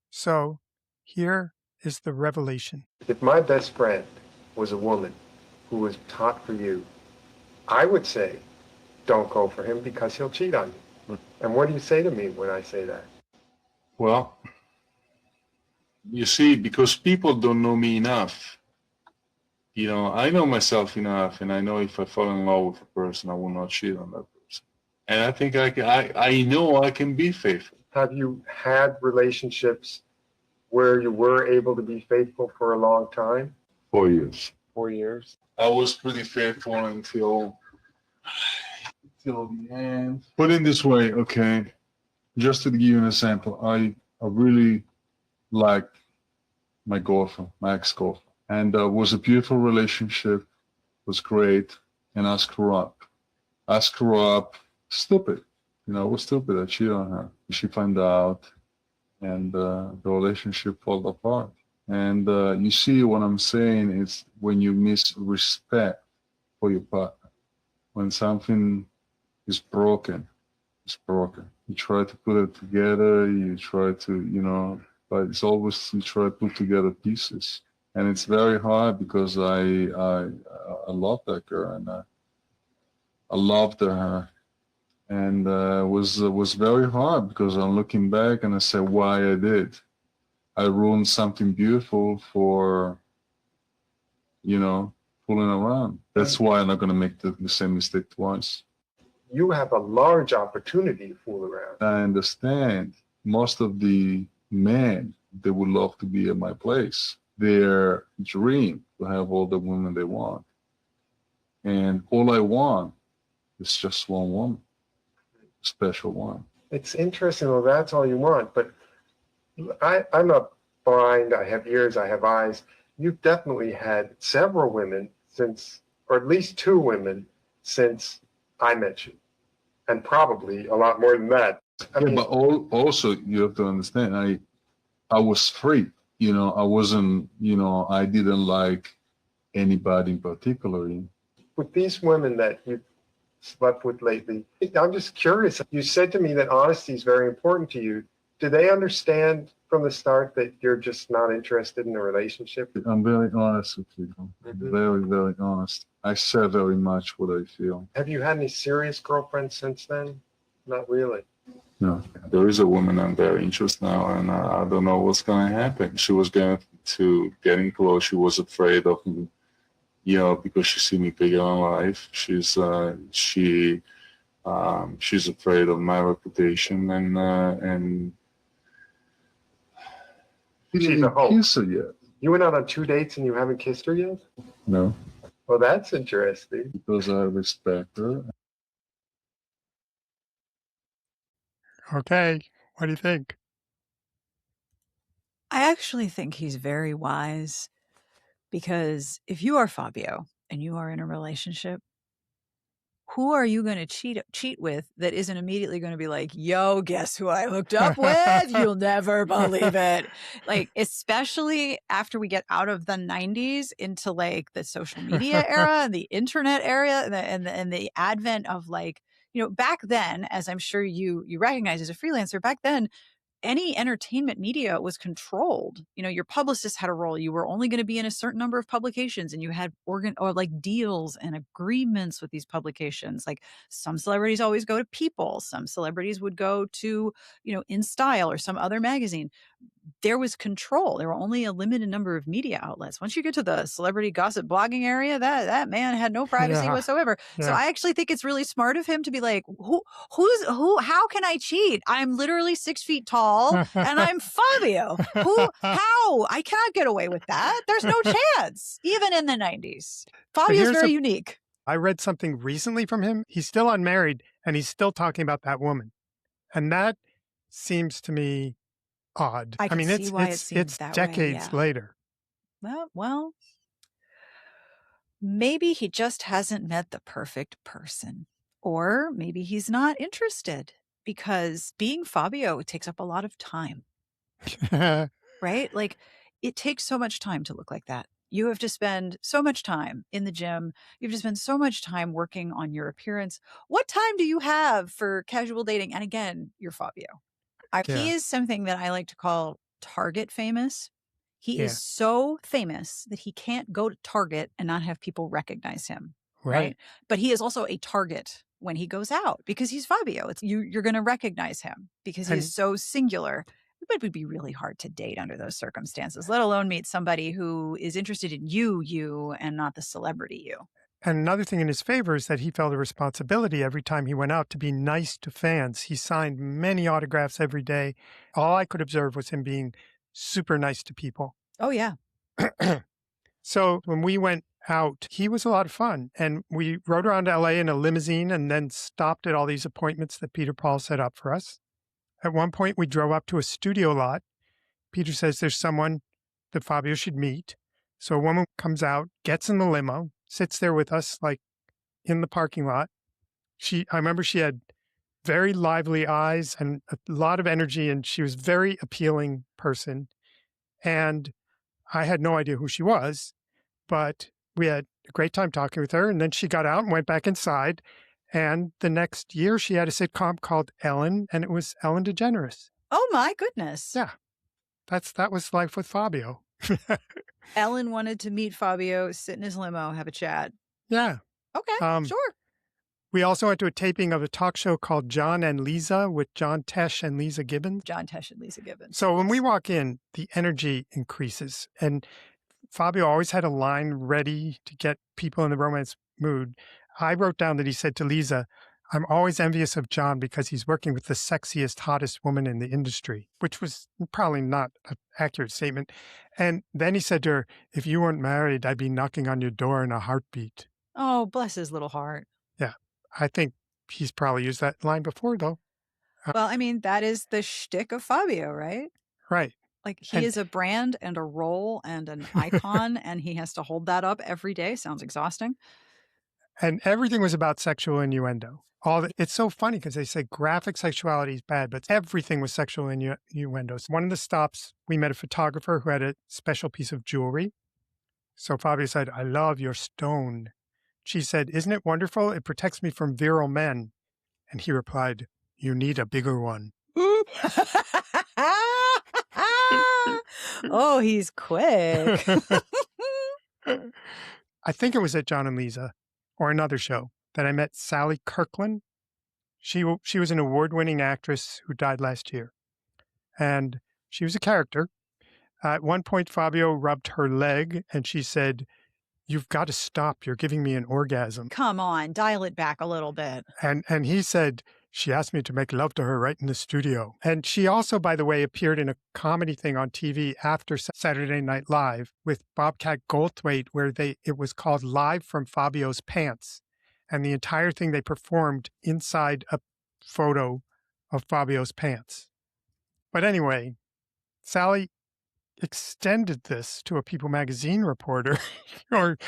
Speaker 1: So here is the revelation.
Speaker 5: If my best friend was a woman who was hot for you, I would say, don't go for him because he'll cheat on you. And what do you say to me when I say that?
Speaker 6: Well, you see, because people don't know me enough. I know myself enough, and I know if I fall in love with a person, I will not cheat on that person. And I think I know I can be faithful.
Speaker 5: Have you had relationships where you were able to be faithful for a long time?
Speaker 6: 4 years.
Speaker 5: 4 years?
Speaker 6: I was pretty faithful until the end. Put it this way, okay, just to give you an example, I really liked my girlfriend, my ex-girlfriend, and was a beautiful relationship, was great, and I screw up, stupid, I was stupid, I cheated on her. She found out, and the relationship fell apart. And you see what I'm saying is when you miss respect for your partner, when something is broken, it's broken. You try to put it together, you try to, but it's always you try to put together pieces. And it's very hard because I love that girl and I loved her. And was very hard because I'm looking back and I said why I did. I ruined something beautiful for, fooling around. That's why I'm not going to make the same mistake twice.
Speaker 5: You have a large opportunity to fool around.
Speaker 6: I understand most of the men, they would love to be at my place. Their dream to have all the women they want. And all I want is just one woman, a special one.
Speaker 5: It's interesting, well, that's all you want, but I'm not blind, I have ears, I have eyes. You've definitely had several women since, or at least 2 women since I met you. And probably a lot more than that.
Speaker 6: But also you have to understand, I was free. I wasn't, I didn't like anybody in particular.
Speaker 5: With these women that you've slept with lately, I'm just curious. You said to me that honesty is very important to you. Do they understand from the start that you're just not interested in a relationship?
Speaker 6: I'm very honest with people. Very, very honest. I say very much what I feel.
Speaker 5: Have you had any serious girlfriends since then? Not really.
Speaker 6: No. There is a woman I'm very interested now, and I don't know what's going to happen. She was going to getting close. She was afraid of me, because she see me bigger in life. She's afraid of my reputation, and
Speaker 5: She's a hope.
Speaker 6: Kiss her yet?
Speaker 5: You went out on 2 dates and you haven't kissed her yet?
Speaker 6: No.
Speaker 5: Well, that's interesting.
Speaker 6: Because I respect her.
Speaker 1: Okay. What do you think?
Speaker 2: I actually think he's very wise because if you are Fabio and you are in a relationship, who are you going to cheat with that isn't immediately going to be like, yo, guess who I hooked up with? You'll never believe it. Like, especially after we get out of the 90s into like the social media era and the internet era and the advent of like, back then, as I'm sure you recognize as a freelancer, back then, any entertainment media was controlled. Your publicist had a role. You were only going to be in a certain number of publications and you had deals and agreements with these publications. Like some celebrities always go to People. Some celebrities would go to, In Style or some other magazine. There was control. There were only a limited number of media outlets. Once you get to the celebrity gossip blogging area, that man had no privacy whatsoever.
Speaker 1: Yeah.
Speaker 2: So I actually think it's really smart of him to be like, who, how can I cheat? I'm literally 6 feet tall and I'm Fabio. How? I cannot get away with that. There's no chance, even in the 90s. Fabio's very unique.
Speaker 1: I read something recently from him. He's still unmarried and he's still talking about that woman. And that seems to me odd.
Speaker 2: I mean,
Speaker 1: it's decades later.
Speaker 2: Well, maybe he just hasn't met the perfect person, or maybe he's not interested because being Fabio takes up a lot of time, right? Like it takes so much time to look like that. You have to spend so much time in the gym. You have to spend so much time working on your appearance. What time do you have for casual dating? And again, you're Fabio. He is something that I like to call Target famous. He is so famous that he can't go to Target and not have people recognize him. Right. But he is also a target when he goes out because he's Fabio. You're going to recognize him because he is so singular. But it would be really hard to date under those circumstances, let alone meet somebody who is interested in you, and not the celebrity you.
Speaker 1: And another thing in his favor is that he felt a responsibility every time he went out to be nice to fans. He signed many autographs every day. All I could observe was him being super nice to people.
Speaker 2: Oh, yeah.
Speaker 1: So when we went out, he was a lot of fun. And we rode around LA in a limousine and then stopped at all these appointments that Peter Paul set up for us. At one point, we drove up to a studio lot. Peter says there's someone that Fabio should meet. So a woman comes out, gets in the limo, sits there with us, like in the parking lot. I remember she had very lively eyes and a lot of energy, and she was a very appealing person. And I had no idea who she was, but we had a great time talking with her. And then she got out and went back inside. And the next year, she had a sitcom called Ellen, and it was Ellen DeGeneres.
Speaker 2: Oh, my goodness.
Speaker 1: Yeah, that was life with Fabio.
Speaker 2: Ellen wanted to meet Fabio, sit in his limo, have a chat.
Speaker 1: Yeah.
Speaker 2: Okay, sure.
Speaker 1: We also went to a taping of a talk show called John and Lisa with John Tesh and Lisa Gibbons.
Speaker 2: John Tesh and Lisa Gibbons.
Speaker 1: So when we walk in, the energy increases. And Fabio always had a line ready to get people in the romance mood. I wrote down that he said to Lisa, "I'm always envious of John because he's working with the sexiest, hottest woman in the industry," which was probably not an accurate statement. And then he said to her, "If you weren't married, I'd be knocking on your door in a heartbeat."
Speaker 2: Oh, bless his little heart.
Speaker 1: Yeah. I think he's probably used that line before, though.
Speaker 2: Well, I mean, that is the shtick of Fabio, right?
Speaker 1: Right.
Speaker 2: Like, he is a brand and a role and an icon, and he has to hold that up every day. Sounds exhausting.
Speaker 1: And everything was about sexual innuendo. It's so funny because they say graphic sexuality is bad, but everything was sexual innuendos. One of the stops, we met a photographer who had a special piece of jewelry. So Fabio said, "I love your stone." She said, "Isn't it wonderful? It protects me from virile men." And he replied, "You need a bigger one."
Speaker 2: Oh, he's quick.
Speaker 1: I think it was at John and Lisa or another show that I met Sally Kirkland. She was an award-winning actress who died last year. And she was a character. At one point, Fabio rubbed her leg and she said, "You've got to stop. You're giving me an orgasm."
Speaker 2: Come on, dial it back a little bit.
Speaker 1: And he said, "She asked me to make love to her right in the studio." And she also, by the way, appeared in a comedy thing on TV after Saturday Night Live with Bobcat Goldthwait, where it was called Live from Fabio's Pants. And the entire thing they performed inside a photo of Fabio's pants. But anyway, Sally extended this to a People magazine reporter, or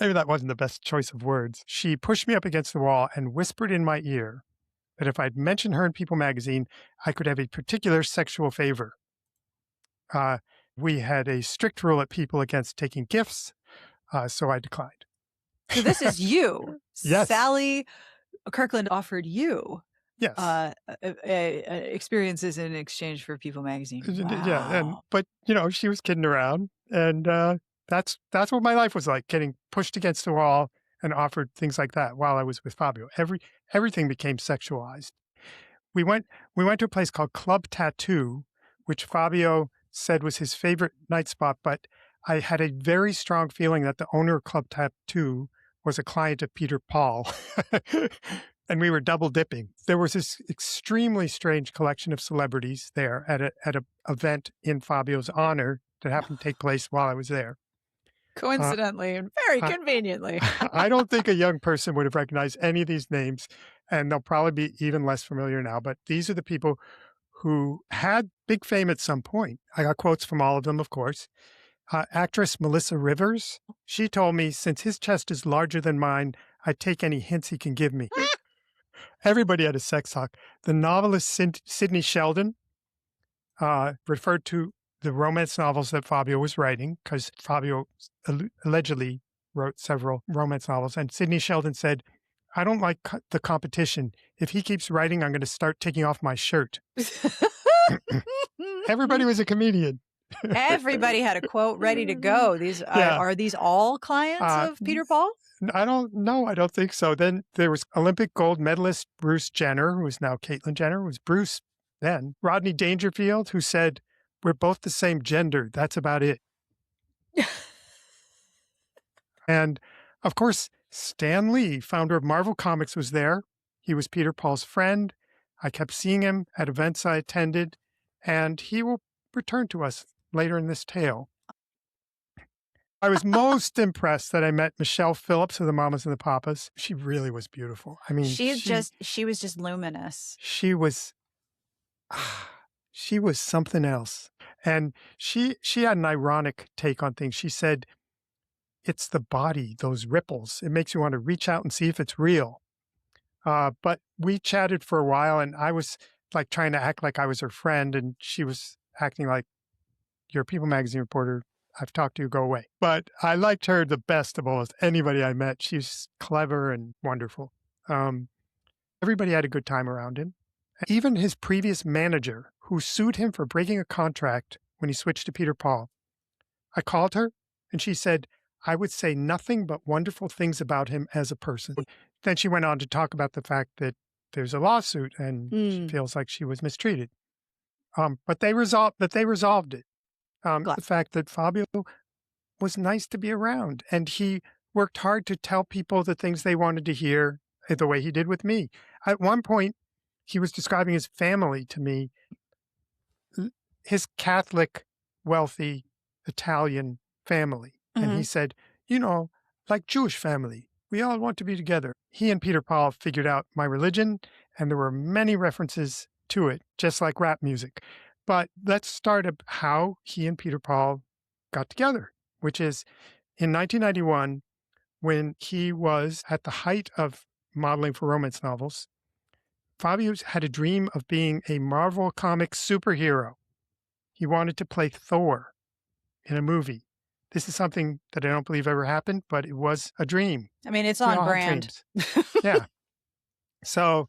Speaker 1: maybe that wasn't the best choice of words. She pushed me up against the wall and whispered in my ear that if I'd mentioned her in People magazine, I could have a particular sexual favor. We had a strict rule at People against taking gifts, so I declined.
Speaker 2: So this is you.
Speaker 1: Yes.
Speaker 2: Sally Kirkland offered you
Speaker 1: Yes.
Speaker 2: experiences in exchange for People magazine. Wow.
Speaker 1: Yeah, but she was kidding around, and that's what my life was like, getting pushed against the wall and offered things like that while I was with Fabio. Everything became sexualized. We went to a place called Club Tattoo, which Fabio said was his favorite night spot, but I had a very strong feeling that the owner of Club Tattoo was a client of Peter Paul. And we were double dipping. There was this extremely strange collection of celebrities there at an event in Fabio's honor that happened to take place while I was there.
Speaker 2: Coincidentally and very conveniently.
Speaker 1: I don't think a young person would have recognized any of these names, and they'll probably be even less familiar now. But these are the people who had big fame at some point. I got quotes from all of them, of course. Actress Melissa Rivers, she told me, "Since his chest is larger than mine, I'd take any hints he can give me." Everybody had a sex talk. The novelist Sidney Sheldon referred to the romance novels that Fabio was writing, because Fabio allegedly wrote several romance novels. And Sidney Sheldon said, "I don't like the competition. If he keeps writing, I'm going to start taking off my shirt." Everybody was a comedian.
Speaker 2: Everybody had a quote ready to go. These are these all clients of Peter Paul?
Speaker 1: I don't know. I don't think so. Then there was Olympic gold medalist Bruce Jenner, who is now Caitlyn Jenner, who was Bruce then. Rodney Dangerfield, who said, "We're both the same gender. That's about it." And of course, Stan Lee, founder of Marvel Comics, was there. He was Peter Paul's friend. I kept seeing him at events I attended, and he will return to us later in this tale. I was most impressed that I met Michelle Phillips of the Mamas and the Papas. She really was beautiful. I mean,
Speaker 2: she was just luminous.
Speaker 1: She was something else. And she had an ironic take on things. She said, it's the body, those ripples. It makes you want to reach out and see if it's real. But we chatted for a while, and I was like trying to act like I was her friend, and she was acting like, you're a People magazine reporter. I've talked to you, go away. But I liked her the best of almost anybody I met. She's clever and wonderful. Everybody had a good time around him. Even his previous manager, who sued him for breaking a contract when he switched to Peter Paul. I called her, and she said, I would say nothing but wonderful things about him as a person. Then she went on to talk about the fact that there's a lawsuit, and she feels like she was mistreated. But they resolved it. The fact that Fabio was nice to be around, and he worked hard to tell people the things they wanted to hear, the way he did with me. At one point, he was describing his family to me, his Catholic, wealthy Italian family. And he said, like Jewish family, we all want to be together. He and Peter Paul figured out my religion, and there were many references to it, just like rap music. But let's start how he and Peter Paul got together, which is in 1991, when he was at the height of modeling for romance novels. Fabio had a dream of being a Marvel Comics superhero. He wanted to play Thor in a movie. This is something that I don't believe ever happened, but it was a dream.
Speaker 2: I mean, it's on brand.
Speaker 1: Yeah. So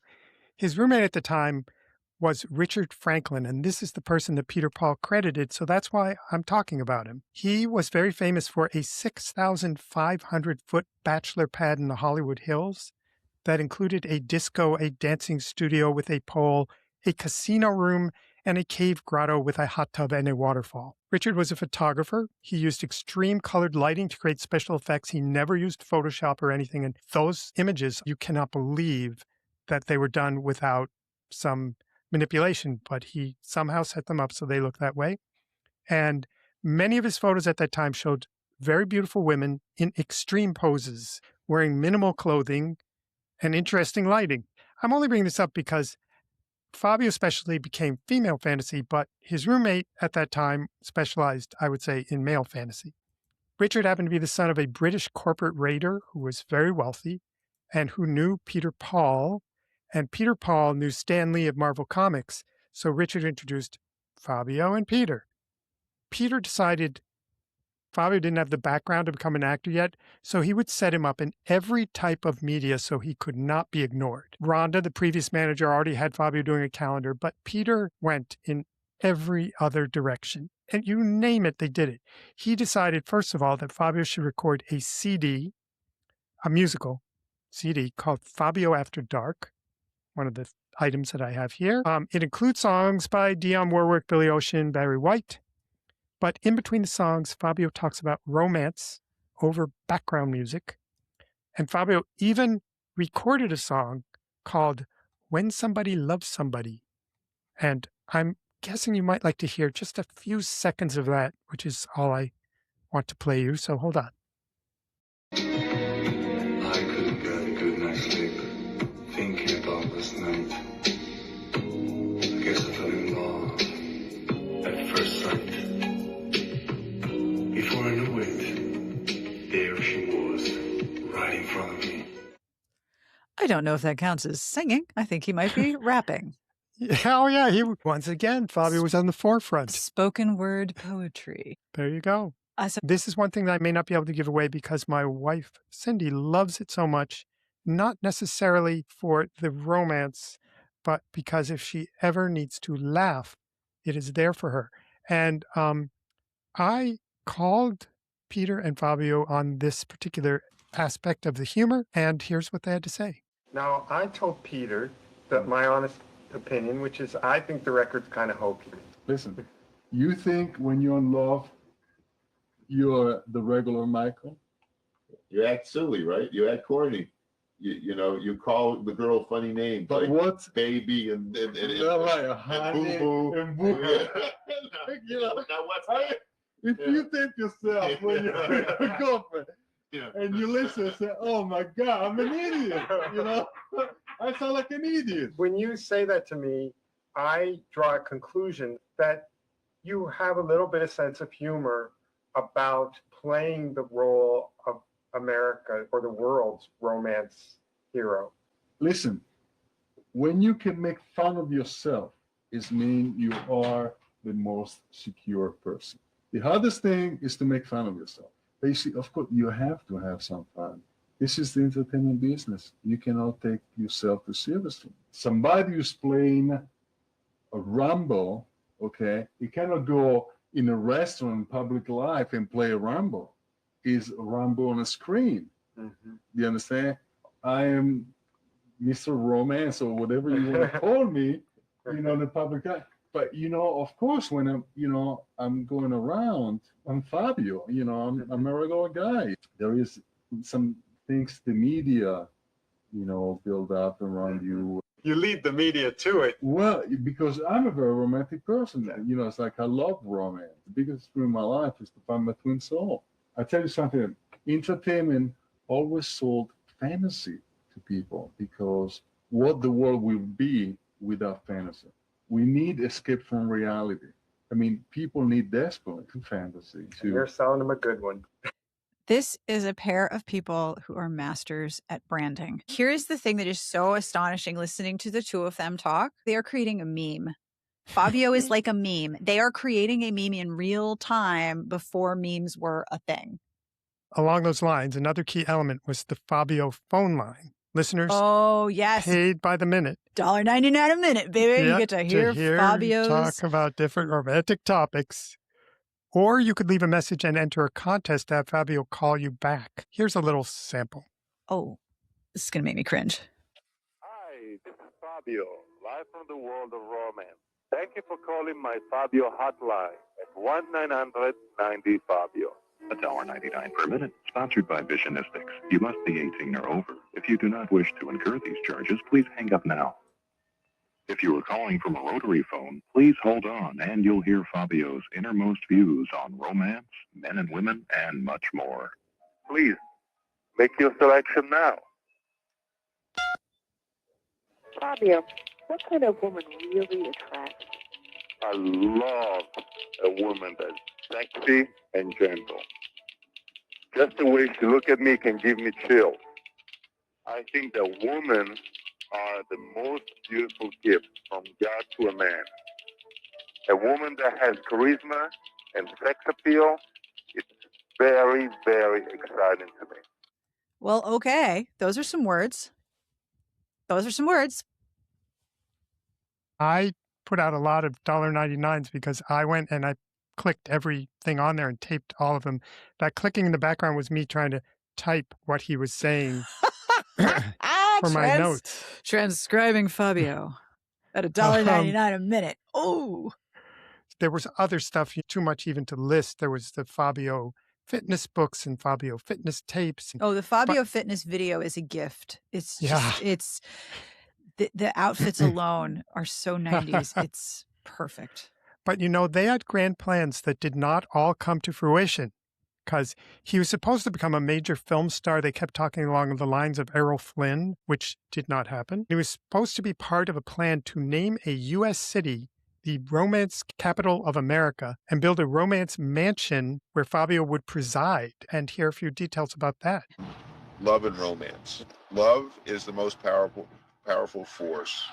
Speaker 1: his roommate at the time was Richard Franklin, and this is the person that Peter Paul credited, so that's why I'm talking about him. He was very famous for a 6,500-foot bachelor pad in the Hollywood Hills that included a disco, a dancing studio with a pole, a casino room, and a cave grotto with a hot tub and a waterfall. Richard was a photographer. He used extreme colored lighting to create special effects. He never used Photoshop or anything, and those images, you cannot believe that they were done without some manipulation, but he somehow set them up so they look that way. And many of his photos at that time showed very beautiful women in extreme poses, wearing minimal clothing and interesting lighting. I'm only bringing this up because Fabio especially became female fantasy, but his roommate at that time specialized, I would say, in male fantasy. Richard happened to be the son of a British corporate raider who was very wealthy and who knew Peter Paul, and Peter Paul knew Stan Lee of Marvel Comics, so Richard introduced Fabio and Peter. Peter decided Fabio didn't have the background to become an actor yet, so he would set him up in every type of media so he could not be ignored. Rhonda, the previous manager, already had Fabio doing a calendar, but Peter went in every other direction. And you name it, they did it. He decided, first of all, that Fabio should record a CD, a musical CD called Fabio After Dark, one of the items that I have here. It includes songs by Dionne Warwick, Billy Ocean, Barry White. But in between the songs, Fabio talks about romance over background music. And Fabio even recorded a song called When Somebody Loves Somebody. And I'm guessing you might like to hear just a few seconds of that, which is all I want to play you. So hold on.
Speaker 7: I couldn't get a good night's sleep thinking about this night. I guess I fell in love at first sight. Before I knew it, there she was, right in front of me.
Speaker 2: I don't know if that counts as singing. I think he might be rapping.
Speaker 1: Oh, yeah. Once again, Fabio was on the forefront.
Speaker 2: Spoken word poetry.
Speaker 1: There you go. This is one thing that I may not be able to give away because my wife, Cindy, loves it so much, not necessarily for the romance, but because if she ever needs to laugh, it is there for her. And I called Peter and Fabio on this particular aspect of the humor, and here's what they had to say.
Speaker 5: Now, I told Peter that my honest opinion, which is I think the record's kind of hokey.
Speaker 6: Listen, you think when you're in love, you're the regular Michael?
Speaker 3: You act silly, right? You act corny. you call the girl funny names
Speaker 6: But
Speaker 3: like
Speaker 6: what?
Speaker 3: baby and
Speaker 6: Honey,
Speaker 3: boo boo.
Speaker 6: and boo.
Speaker 3: Now what's
Speaker 6: If
Speaker 3: Yeah.
Speaker 6: you take yourself when you're with your girlfriend
Speaker 3: Yeah.
Speaker 6: and you listen and say, "Oh my God, I'm an idiot," I sound like an idiot.
Speaker 5: When you say that to me, I draw a conclusion that you have a little bit of sense of humor about playing the role of America or the world's romance hero.
Speaker 6: Listen, when you can make fun of yourself, it means you are the most secure person. The hardest thing is to make fun of yourself. Basically, of course, you have to have some fun. This is the entertainment business. You cannot take yourself too seriously. Somebody who's playing a Rambo, okay, you cannot go in a restaurant in public life and play a Rambo. Is Rambo on a screen?
Speaker 5: Mm-hmm.
Speaker 6: Do you understand? I am Mr. Romance or whatever you want to call me, in the public eye. But of course, when I'm going around, I'm Fabio. I'm a regular guy. There is some things the media, build up around you.
Speaker 5: You lead the media to it.
Speaker 6: Well, because I'm a very romantic person. It's like I love romance. The biggest dream in my life is to find my twin soul. I tell you something. Entertainment always sold fantasy to people because what the world will be without fantasy. We need escape from reality. I mean, people need desperately fantasy too.
Speaker 5: You're selling them a good one.
Speaker 2: This is a pair of people who are masters at branding. Here's the thing that is so astonishing listening to the two of them talk. They are creating a meme. Fabio is like a meme. They are creating a meme in real time before memes were a thing.
Speaker 1: Along those lines, another key element was the Fabio phone line. Listeners
Speaker 2: yes.
Speaker 1: paid by the minute.
Speaker 2: $1.99 a minute, baby. You get to hear Fabio's.
Speaker 1: Talk about different romantic topics. Or you could leave a message and enter a contest to have Fabio call you back. Here's a little sample.
Speaker 2: Oh, this is going to make me cringe.
Speaker 8: Hi, this is Fabio, live from the world of romance. Thank you for calling my Fabio hotline at 1-900-90-FABIO.
Speaker 9: $1.99 per minute, sponsored by Visionistics. You must be 18 or over. If you do not wish to incur these charges, please hang up now. If you are calling from a rotary phone, please hold on and you'll hear Fabio's innermost views on romance, men and women, and much more.
Speaker 8: Please, make your selection now.
Speaker 10: Fabio, what kind of woman really attracts you?
Speaker 8: I love a woman that's sexy and gentle. Just the way she looks at me can give me chills. I think that women are the most beautiful gift from God to a man. A woman that has charisma and sex appeal, it's very, very exciting to me.
Speaker 2: Well, okay. Those are some words.
Speaker 1: I put out a lot of $1.99s because I went and I clicked everything on there and taped all of them. That clicking in the background was me trying to type what he was saying for my notes.
Speaker 2: Transcribing Fabio at $1.99 a minute. Oh,
Speaker 1: there was other stuff, too much even to list. There was the Fabio fitness books and Fabio fitness tapes.
Speaker 2: Oh, the Fabio fitness video is a gift. It's just, the outfits alone are so 90s. It's perfect.
Speaker 1: But, they had grand plans that did not all come to fruition because he was supposed to become a major film star. They kept talking along the lines of Errol Flynn, which did not happen. He was supposed to be part of a plan to name a U.S. city the romance capital of America and build a romance mansion where Fabio would preside. And here are a few details about that.
Speaker 3: Love and romance. Love is the most powerful force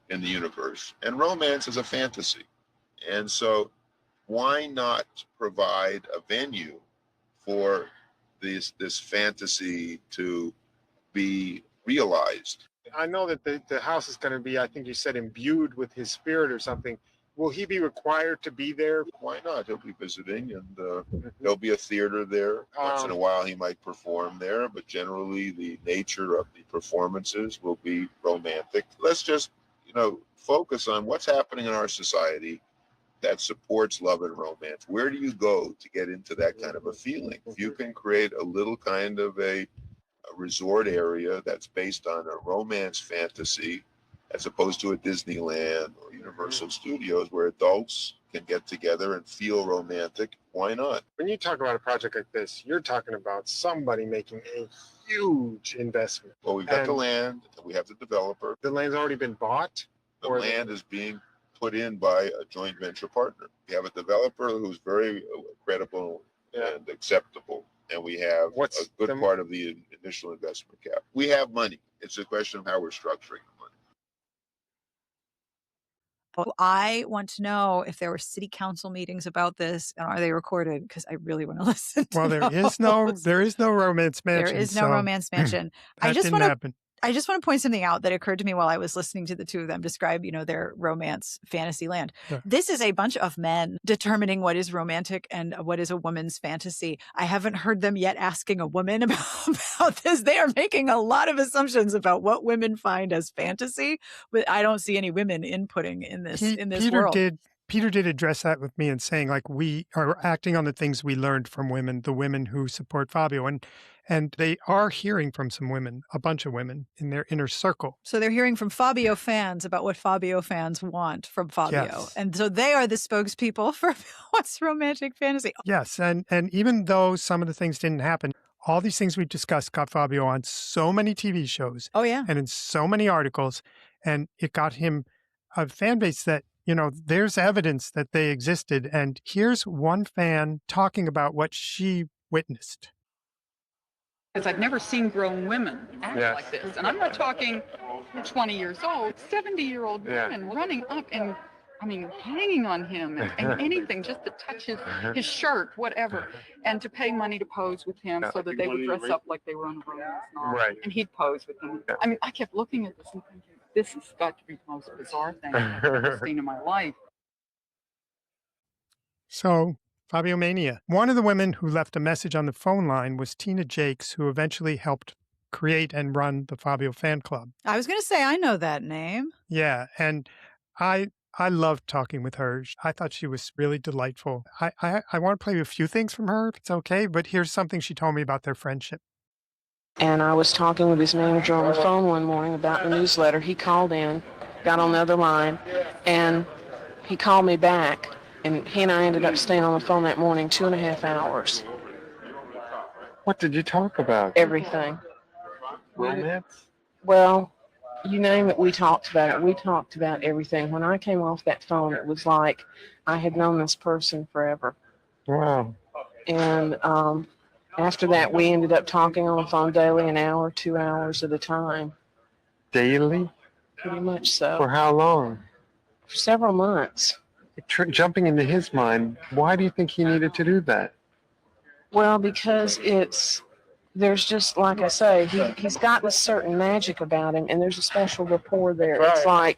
Speaker 3: in the universe, and romance is a fantasy. And so why not provide a venue for this fantasy to be realized?
Speaker 5: I know that the house is going to be, I think you said, imbued with his spirit or something. Will he be required to be there?
Speaker 3: Why not? He'll be visiting, and there'll be a theater there. Once in a while he might perform there, but generally the nature of the performances will be romantic. Let's just, focus on what's happening in our society that supports love and romance. Where do you go to get into that kind of a feeling? If you can create a little kind of a a resort area that's based on a romance fantasy, as opposed to a Disneyland or Universal Studios where adults can get together and feel romantic. Why not?
Speaker 5: When you talk about a project like this, you're talking about somebody making a huge investment.
Speaker 3: Well, we've got the
Speaker 5: And
Speaker 3: land, we have the developer.
Speaker 5: the land's already been bought.
Speaker 3: The
Speaker 5: Or
Speaker 3: land is being put in by a joint venture partner. We have a developer who's very credible and acceptable, and we have
Speaker 5: What's
Speaker 3: a good
Speaker 5: the-
Speaker 3: part of the initial investment cap. We have money. It's a question of how we're structuring the money.
Speaker 2: I want to know if there were city council meetings about this and are they recorded? Because I really want to listen to
Speaker 1: Well,
Speaker 2: those.
Speaker 1: there is no romance mansion.
Speaker 2: There is no
Speaker 1: so
Speaker 2: romance mansion.
Speaker 1: that didn't happen.
Speaker 2: I just want to point something out that occurred to me while I was listening to the two of them describe, their romance fantasy land.
Speaker 1: Yeah.
Speaker 2: This is a bunch of men determining what is romantic and what is a woman's fantasy. I haven't heard them yet asking a woman about this. They are making a lot of assumptions about what women find as fantasy, but I don't see any women inputting in this world.
Speaker 1: Peter did address that with me and saying, like, we are acting on the things we learned from women, the women who support Fabio. And they are hearing from some women, a bunch of women in their inner circle.
Speaker 2: So they're hearing from Fabio fans about what Fabio fans want from Fabio.
Speaker 1: Yes.
Speaker 2: And so they are the spokespeople for what's romantic fantasy.
Speaker 1: Yes. And even though some of the things didn't happen, all these things we've discussed got Fabio on so many TV shows.
Speaker 2: Oh, yeah.
Speaker 1: And in so many articles. And it got him a fan base that, there's evidence that they existed. And here's one fan talking about what she witnessed.
Speaker 11: Because I've never seen grown women act
Speaker 5: Yes.
Speaker 11: like this. And I'm not talking 20 years old, 70-year-old
Speaker 5: Yeah.
Speaker 11: women running up and, hanging on him and anything just to touch his shirt, whatever, and to pay money to pose with him so that they would dress up like they were on a romance novel.
Speaker 5: Right.
Speaker 11: And he'd pose with them.
Speaker 5: Yeah.
Speaker 11: I kept looking at this and thinking, this has got to be the most bizarre thing I've ever seen in my life.
Speaker 1: So, Fabio Mania. One of the women who left a message on the phone line was Tina Jakes, who eventually helped create and run the Fabio fan club.
Speaker 2: I was going to say, I know that name.
Speaker 1: Yeah, and I loved talking with her. I thought she was really delightful. I want to play a few things from her, if it's okay, but here's something she told me about their friendship.
Speaker 12: And I was talking with his manager on the phone one morning about the newsletter. He called in, got on the other line, and he called me back. And he and I ended up staying on the phone that morning 2.5 hours.
Speaker 5: What did you talk about?
Speaker 12: Everything.
Speaker 5: Romance?
Speaker 12: Well, you name it, we talked about it. We talked about everything. When I came off that phone, it was like I had known this person forever.
Speaker 5: Wow.
Speaker 12: And after that, we ended up talking on the phone daily, an hour, 2 hours at a time.
Speaker 5: Daily?
Speaker 12: Pretty much so.
Speaker 5: For how long?
Speaker 12: For several months.
Speaker 5: Jumping into his mind, why do you think he needed to do that?
Speaker 12: Well, because there's just, like I say, he's got this certain magic about him, and there's a special rapport there.
Speaker 5: Right.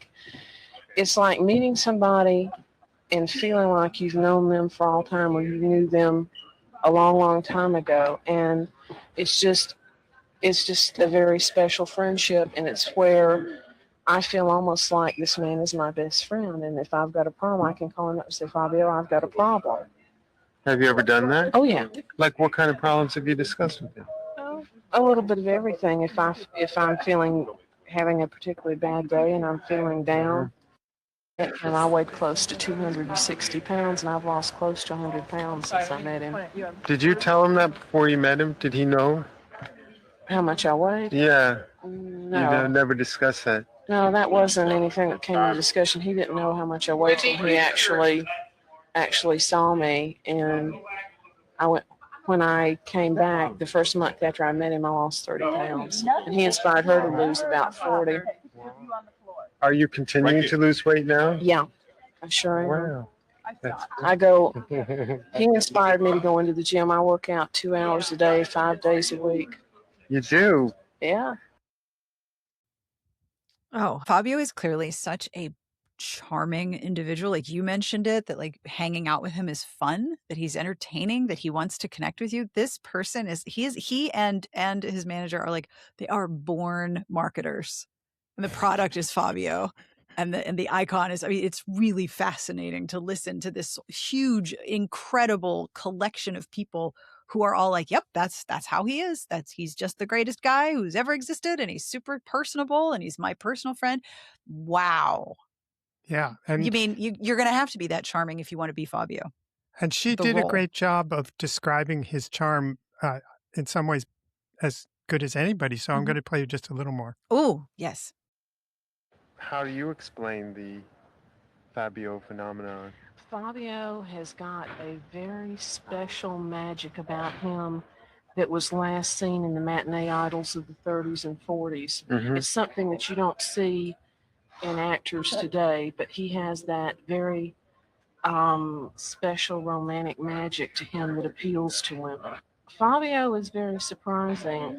Speaker 12: It's like meeting somebody and feeling like you've known them for all time, or you knew them a long, long time ago. And it's just a very special friendship, and it's where I feel almost like this man is my best friend. And if I've got a problem, I can call him up and say, Fabio, I've got a problem.
Speaker 5: Have you ever done that?
Speaker 12: Oh, yeah.
Speaker 5: Like what kind of problems have you discussed with him?
Speaker 12: A little bit of everything. If I'm having a particularly bad day and I'm feeling down, and I weighed close to 260 pounds, and I've lost close to 100 pounds since I met him.
Speaker 5: Did you tell him that before you met him? Did he know?
Speaker 12: How much I weighed?
Speaker 5: Yeah.
Speaker 12: No.
Speaker 5: You never discussed that.
Speaker 12: No, that wasn't anything that came into discussion. He didn't know how much I weighed till he actually saw me. And when I came back, the first month after I met him, I lost 30 pounds. And he inspired her to lose about 40.
Speaker 5: Are you continuing to lose weight now?
Speaker 12: Yeah, I sure am.
Speaker 5: Wow.
Speaker 12: He inspired me to go into the gym. I work out 2 hours a day, 5 days a week.
Speaker 5: You do?
Speaker 12: Yeah.
Speaker 2: Oh, Fabio is clearly such a charming individual. Like you mentioned it, that like hanging out with him is fun, that he's entertaining, that he wants to connect with you. This person he and his manager are like, they are born marketers. And the product is Fabio. And the icon is, it's really fascinating to listen to this huge, incredible collection of people who are all like, yep, that's how he is. He's just the greatest guy who's ever existed, and he's super personable, and he's my personal friend. Wow.
Speaker 1: Yeah. And
Speaker 2: You mean you're going to have to be that charming if you want to be Fabio.
Speaker 1: And she
Speaker 2: the
Speaker 1: did a
Speaker 2: role.
Speaker 1: great job of describing his charm in some ways as good as anybody. So I'm going to play you just a little more.
Speaker 2: Oh, yes.
Speaker 5: How do you explain the Fabio phenomenon?
Speaker 12: Fabio has got a very special magic about him that was last seen in the matinee idols of the 30s and 40s. It's something that you don't see in actors today, but he has that very special romantic magic to him that appeals to women. Fabio is very surprising.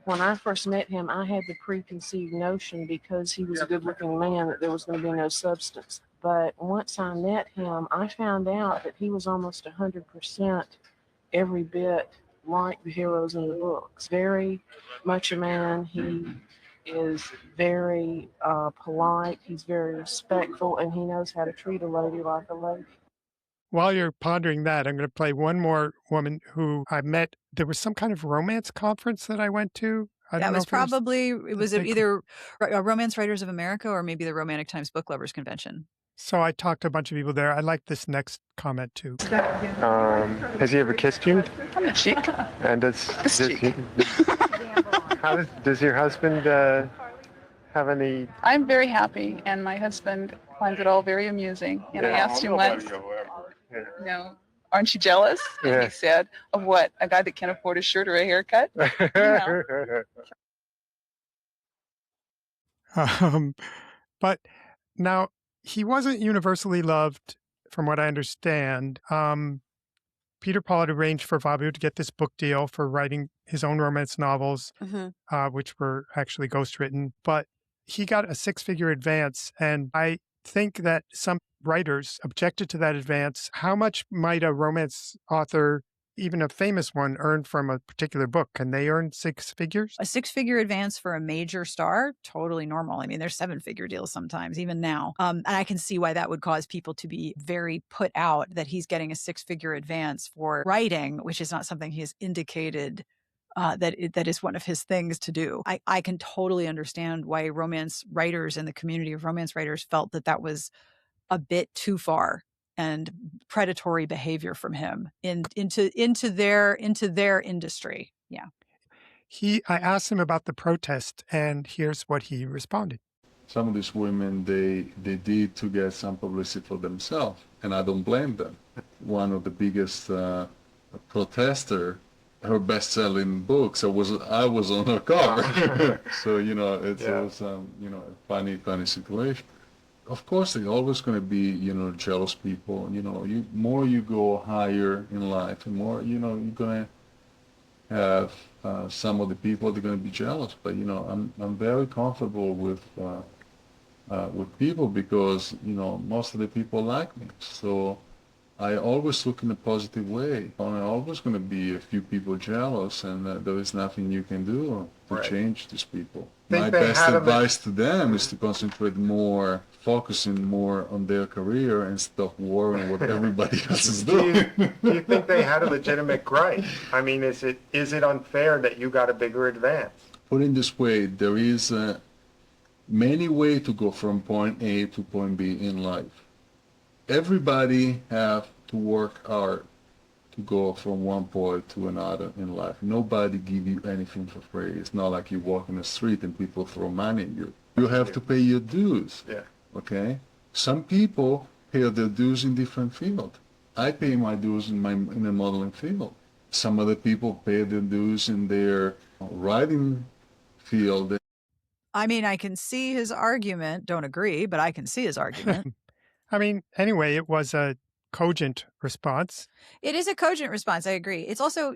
Speaker 12: When I first met him, I had the preconceived notion, because he was a good-looking man, that there was going to be no substance. But once I met him, I found out that he was almost 100% every bit like the heroes in the books. Very much a man. He is very polite, he's very respectful, and he knows how to treat a lady like a lady.
Speaker 1: While you're pondering that, I'm going to play one more woman who I met. There was some kind of romance conference that I went to.
Speaker 2: That was probably, it was either Romance Writers of America or maybe the Romantic Times Book Lovers Convention.
Speaker 1: So I talked to a bunch of people there. I like this next comment too.
Speaker 5: Has he ever kissed you?
Speaker 11: I'm a chick.
Speaker 5: And does your husband have any?
Speaker 11: I'm very happy, and my husband finds it all very amusing. And I asked him once, aren't you jealous? And he said, of what? A guy that can't afford a shirt or a haircut?
Speaker 1: But now, he wasn't universally loved, from what I understand. Peter Paul had arranged for Fabio to get this book deal for writing his own romance novels, which were actually ghostwritten. But he got a 6-figure advance, and I think that some writers objected to that advance. How much might a romance author, even a famous one, earn from a particular book? Can they earn 6 figures?
Speaker 2: A 6-figure advance for a major star, totally normal. I mean, there's 7-figure deals sometimes, even now. And I can see why that would cause people to be very put out that he's getting a 6-figure advance for writing, which is not something he has indicated that is one of his things to do. I can totally understand why romance writers and the community of romance writers felt that was a bit too far and predatory behavior from him into their industry. Yeah.
Speaker 1: I asked him about the protest, and here's what he responded.
Speaker 6: Some of these women, they did to get some publicity for themselves, and I don't blame them. One of the biggest protester, her best-selling books, I was on her cover. So it was a funny situation. Of course, there's always going to be jealous people. More you go higher in life, and more you're going to have some of the people that are going to be jealous. But I'm very comfortable with people because most of the people like me. So I always look in a positive way. I'm always going to be a few people jealous, and there is nothing you can do to change these people. My best advice to them is to concentrate more, focusing more on their career instead of worrying what everybody else is doing.
Speaker 5: Do you think they had a legitimate gripe? I mean, is it unfair that you got a bigger advance?
Speaker 6: Put it this way, there is many ways to go from point A to point B in life. Everybody have to work hard to go from one point to another in life. Nobody give you anything for free. It's not like you walk in the street and people throw money at you. You have to pay your dues.
Speaker 5: Yeah.
Speaker 6: Okay? Some people pay their dues in different fields. I pay my dues in the modeling field. Some other people pay their dues in their writing field.
Speaker 2: I mean, I can see his argument. Don't agree, but I can see his argument.
Speaker 1: I mean, anyway, it was a cogent response.
Speaker 2: It is a cogent response. I agree. It's also,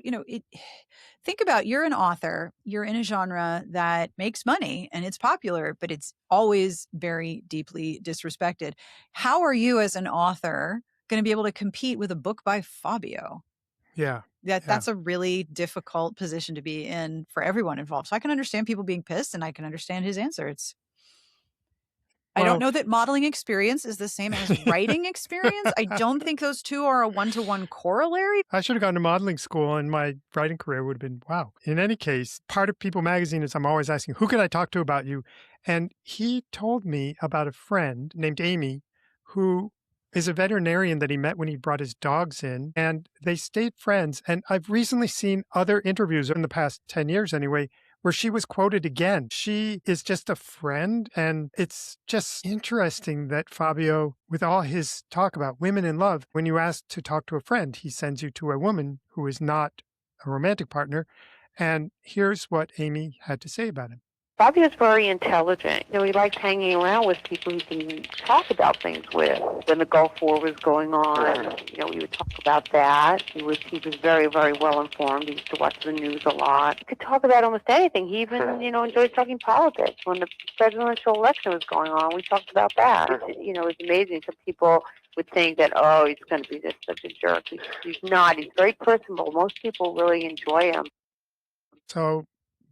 Speaker 2: think about, you're an author, you're in a genre that makes money and it's popular, but it's always very deeply disrespected. How are you as an author going to be able to compete with a book by Fabio?
Speaker 1: Yeah.
Speaker 2: That's a really difficult position to be in for everyone involved. So I can understand people being pissed, and I can understand his answer. I
Speaker 1: Well-
Speaker 2: don't know that modeling experience is the same as writing experience. I don't think those two are a one-to-one corollary.
Speaker 1: I should have gone to modeling school and my writing career would have been wow. In any case, part of People Magazine is I'm always asking, who could I talk to about you? And he told me about a friend named Amy who is a veterinarian that he met when he brought his dogs in, and they stayed friends. And I've recently seen other interviews in the past 10 years anyway, where she was quoted again. She is just a friend. And it's just interesting that Fabio, with all his talk about women in love, when you ask to talk to a friend, he sends you to a woman who is not a romantic partner. And here's what Amy had to say about him.
Speaker 10: Fabio's very intelligent. He likes hanging around with people he can talk about things with. When the Gulf War was going on, we would talk about that. He was very, very well informed. He used to watch the news a lot. He could talk about almost anything. He even, enjoyed talking politics. When the presidential election was going on, we talked about that. It's amazing. Some people would think that, he's going to be just such a jerk. He's not. He's very personable. Most people really enjoy him.
Speaker 1: So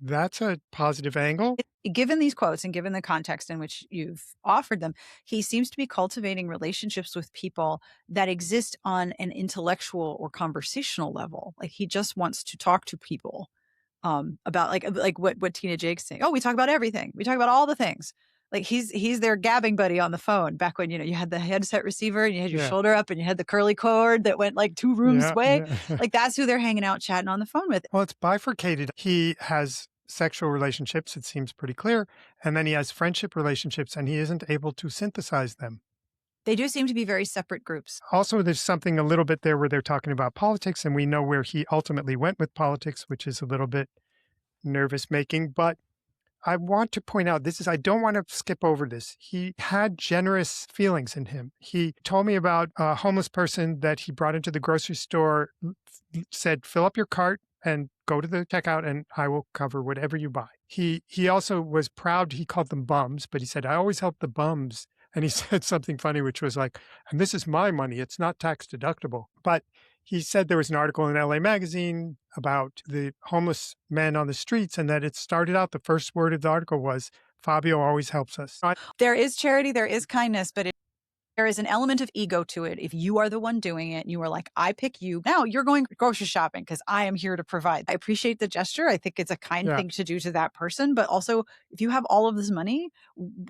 Speaker 1: that's a positive angle.
Speaker 2: Given these quotes and given the context in which you've offered them, he seems to be cultivating relationships with people that exist on an intellectual or conversational level. Like he just wants to talk to people about like what Tina Jake's saying. Oh, we talk about everything. We talk about all the things. Like he's their gabbing buddy on the phone back when, you had the headset receiver and you had your shoulder up and you had the curly cord that went like 2 rooms away.
Speaker 1: Yeah.
Speaker 2: Like that's who they're hanging out chatting on the phone with.
Speaker 1: Well, it's bifurcated. He has sexual relationships, it seems pretty clear. And then he has friendship relationships and he isn't able to synthesize them.
Speaker 2: They do seem to be very separate groups.
Speaker 1: Also, there's something a little bit there where they're talking about politics, and we know where he ultimately went with politics, which is a little bit nervous making. But I want to point out I don't want to skip over this. He had generous feelings in him. He told me about a homeless person that he brought into the grocery store, said, fill up your cart and go to the checkout and I will cover whatever you buy. He also was proud. He called them bums, but he said, I always help the bums. And he said something funny, which was like, and this is my money. It's not tax deductible. But he said there was an article in LA Magazine about the homeless men on the streets and that it started out, the first word of the article was, Fabio always helps us.
Speaker 2: There is charity, there is kindness, but there is an element of ego to it. If you are the one doing it and you are like, I pick you, now you're going grocery shopping because I am here to provide. I appreciate the gesture. I think it's a kind thing to do to that person. But also, if you have all of this money,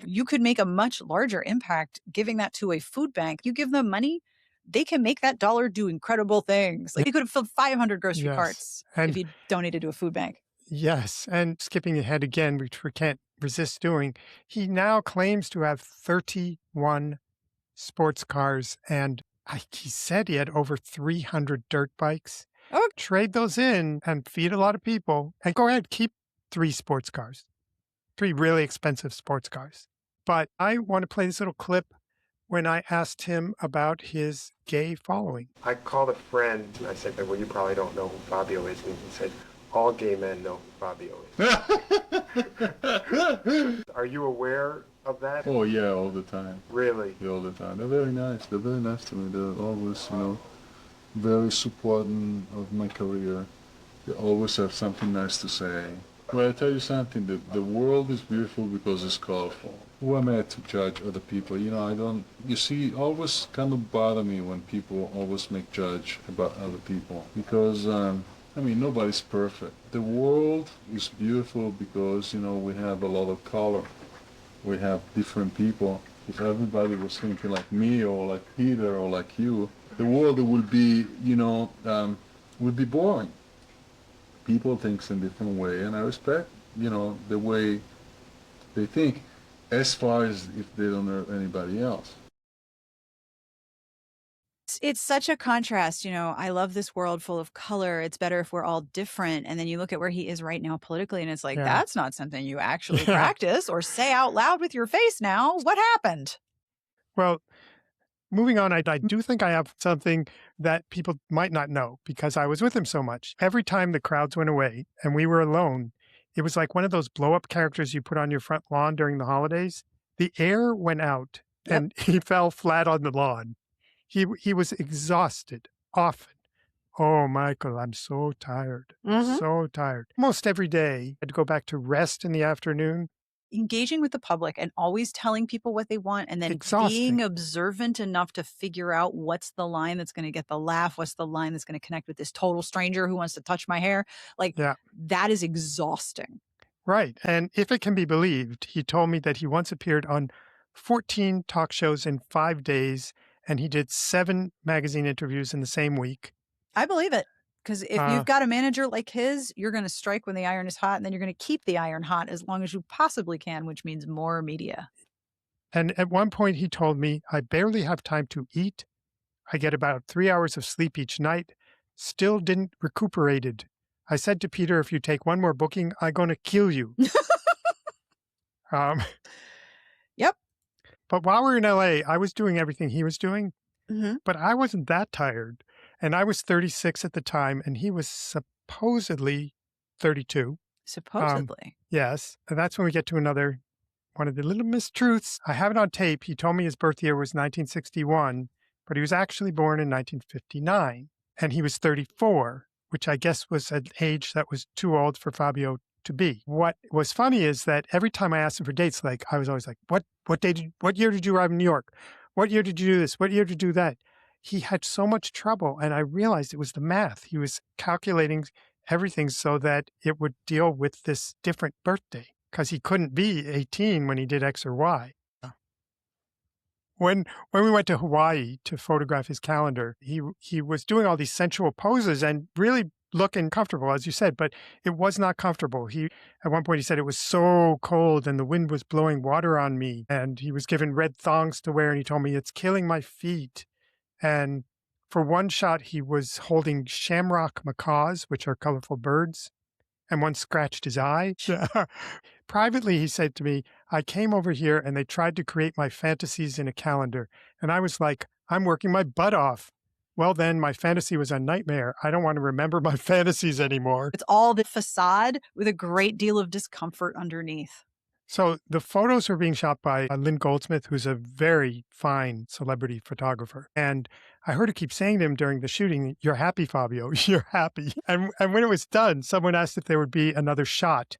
Speaker 2: you could make a much larger impact giving that to a food bank. You give them money, they can make that dollar do incredible things. Like you could have filled 500 grocery carts if you donated to a food bank.
Speaker 1: Yes. And skipping ahead again, which we can't resist doing, he now claims to have 31 sports cars, and he said he had over 300 dirt bikes.
Speaker 2: Oh.
Speaker 1: Trade those in and feed a lot of people, and go ahead, keep 3 sports cars, 3 really expensive sports cars. But I want to play this little clip when I asked him about his gay following.
Speaker 5: I called a friend and I said, well, you probably don't know who Fabio is. And he said, all gay men know who Fabio is. Are you aware of that?
Speaker 6: Oh, yeah, all the time.
Speaker 5: Really?
Speaker 6: Yeah, all the time. They're very nice. They're very nice to me. They're always, very supporting of my career. They always have something nice to say. Well, I tell you something, the world is beautiful because it's colorful. Who am I to judge other people? Always kind of bother me when people always make judge about other people. Because, nobody's perfect. The world is beautiful because, we have a lot of color. We have different people. If everybody was thinking like me or like Peter or like you, the world would be, would be boring. People think in a different way, and I respect, the way they think, as far as if they don't hurt anybody else.
Speaker 2: It's such a contrast. I love this world full of color. It's better if we're all different. And then you look at where he is right now politically, and it's like, that's not something you actually practice or say out loud with your face now. What happened?
Speaker 1: Well, moving on, I do think I have something that people might not know because I was with him so much. Every time the crowds went away and we were alone, it was like one of those blow-up characters you put on your front lawn during the holidays. The air went out and he fell flat on the lawn. He was exhausted often. Oh, Michael, I'm so tired. So tired. Almost every day, I'd go back to rest in the afternoon.
Speaker 2: engaging with the public and always telling people what they want and then
Speaker 1: Exhausting.
Speaker 2: being observant enough to figure out what's the line that's going to get the laugh, what's the line that's going to connect with this total stranger who wants to touch my hair. Like,
Speaker 1: Yeah.
Speaker 2: that is exhausting.
Speaker 1: Right. And if it can be believed, he told me that he once appeared on 14 talk shows in 5 days, and he did 7 magazine interviews in the same week.
Speaker 2: I believe it. Because if you've got a manager like his, you're going to strike when the iron is hot, and then you're going to keep the iron hot as long as you possibly can, which means more media.
Speaker 1: And at one point he told me, I barely have time to eat. I get about 3 hours of sleep each night. Still didn't recuperated. I said to Peter, if you take one more booking, I'm going to kill you.
Speaker 2: Yep.
Speaker 1: But while we were in LA, I was doing everything he was doing,
Speaker 2: Mm-hmm.
Speaker 1: but I wasn't that tired. And I was 36 at the time, and he was supposedly 32.
Speaker 2: Supposedly.
Speaker 1: Yes. And that's when we get to another one of the little mistruths. I have it on tape. He told me his birth year was 1961, but he was actually born in 1959. And he was 34, which I guess was an age that was too old for Fabio to be. What was funny is that every time I asked him for dates, like I was always like, what year did you arrive in New York? What year did you do this? What year did you do that? He had so much trouble, and I realized it was the math. He was calculating everything so that it would deal with this different birthday, because he couldn't be 18 when he did X or Y. When we went to Hawaii to photograph his calendar, he was doing all these sensual poses and really looking comfortable, as you said, but it was not comfortable. At one point he said it was so cold and the wind was blowing water on me, and he was given red thongs to wear, and he told me it's killing my feet. And for one shot, he was holding shamrock macaws, which are colorful birds, and one scratched his eye. Privately, he said to me, I came over here and they tried to create my fantasies in a calendar. And I was like, I'm working my butt off. Well, then my fantasy was a nightmare. I don't want to remember my fantasies anymore.
Speaker 2: It's all the facade with a great deal of discomfort underneath.
Speaker 1: So the photos were being shot by Lynn Goldsmith, who's a very fine celebrity photographer. And I heard her keep saying to him during the shooting, you're happy, Fabio, you're happy. And when it was done, someone asked if there would be another shot.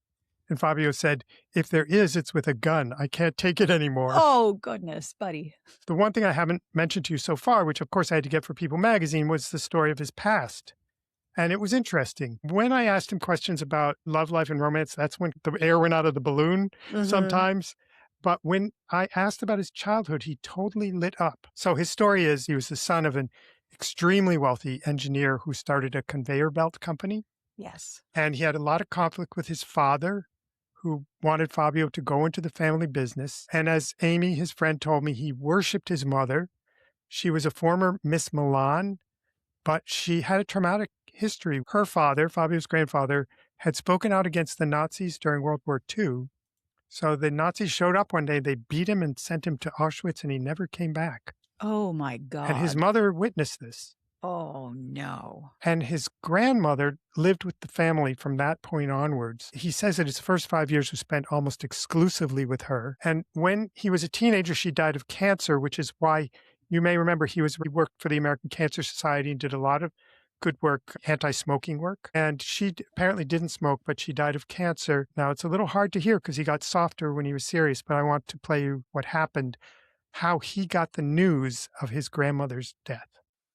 Speaker 1: And Fabio said, if there is, it's with a gun. I can't take it anymore.
Speaker 2: Oh, goodness, buddy.
Speaker 1: The one thing I haven't mentioned to you so far, which of course I had to get for People magazine, was the story of his past. And it was interesting. When I asked him questions about love, life, and romance, that's when the air went out of the balloon sometimes. But when I asked about his childhood, he totally lit up. So his story is he was the son of an extremely wealthy engineer who started a conveyor belt company.
Speaker 2: Yes.
Speaker 1: And he had a lot of conflict with his father, who wanted Fabio to go into the family business. And as Amy, his friend, told me, he worshipped his mother. She was a former Miss Milan, but she had a traumatic history. Her father, Fabio's grandfather, had spoken out against the Nazis during World War II. So the Nazis showed up one day, they beat him and sent him to Auschwitz, and he never came back.
Speaker 2: Oh, my God.
Speaker 1: And his mother witnessed this.
Speaker 2: Oh, no.
Speaker 1: And his grandmother lived with the family from that point onwards. He says that his first 5 years were spent almost exclusively with her. And when he was a teenager, she died of cancer, which is why you may remember he worked for the American Cancer Society and did a lot of good work, anti-smoking work. And she apparently didn't smoke, but she died of cancer. Now, it's a little hard to hear because he got softer when he was serious, but I want to play you what happened, how he got the news of his grandmother's death.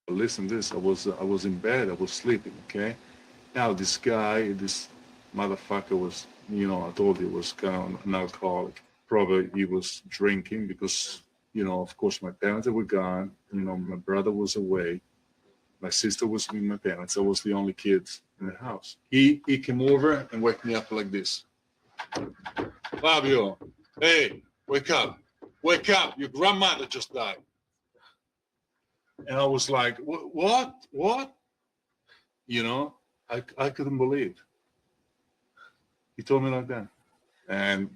Speaker 6: Listen to this, I was in bed, I was sleeping, okay? Now this guy, this motherfucker was, I told you, was kind of an alcoholic. Probably he was drinking because, of course my parents were gone, my brother was away. My sister was with my parents. I was the only kid in the house. He came over and woke me up like this. Fabio, hey, wake up. Wake up, your grandmother just died. And I was like, what? I couldn't believe. He told me like that. And,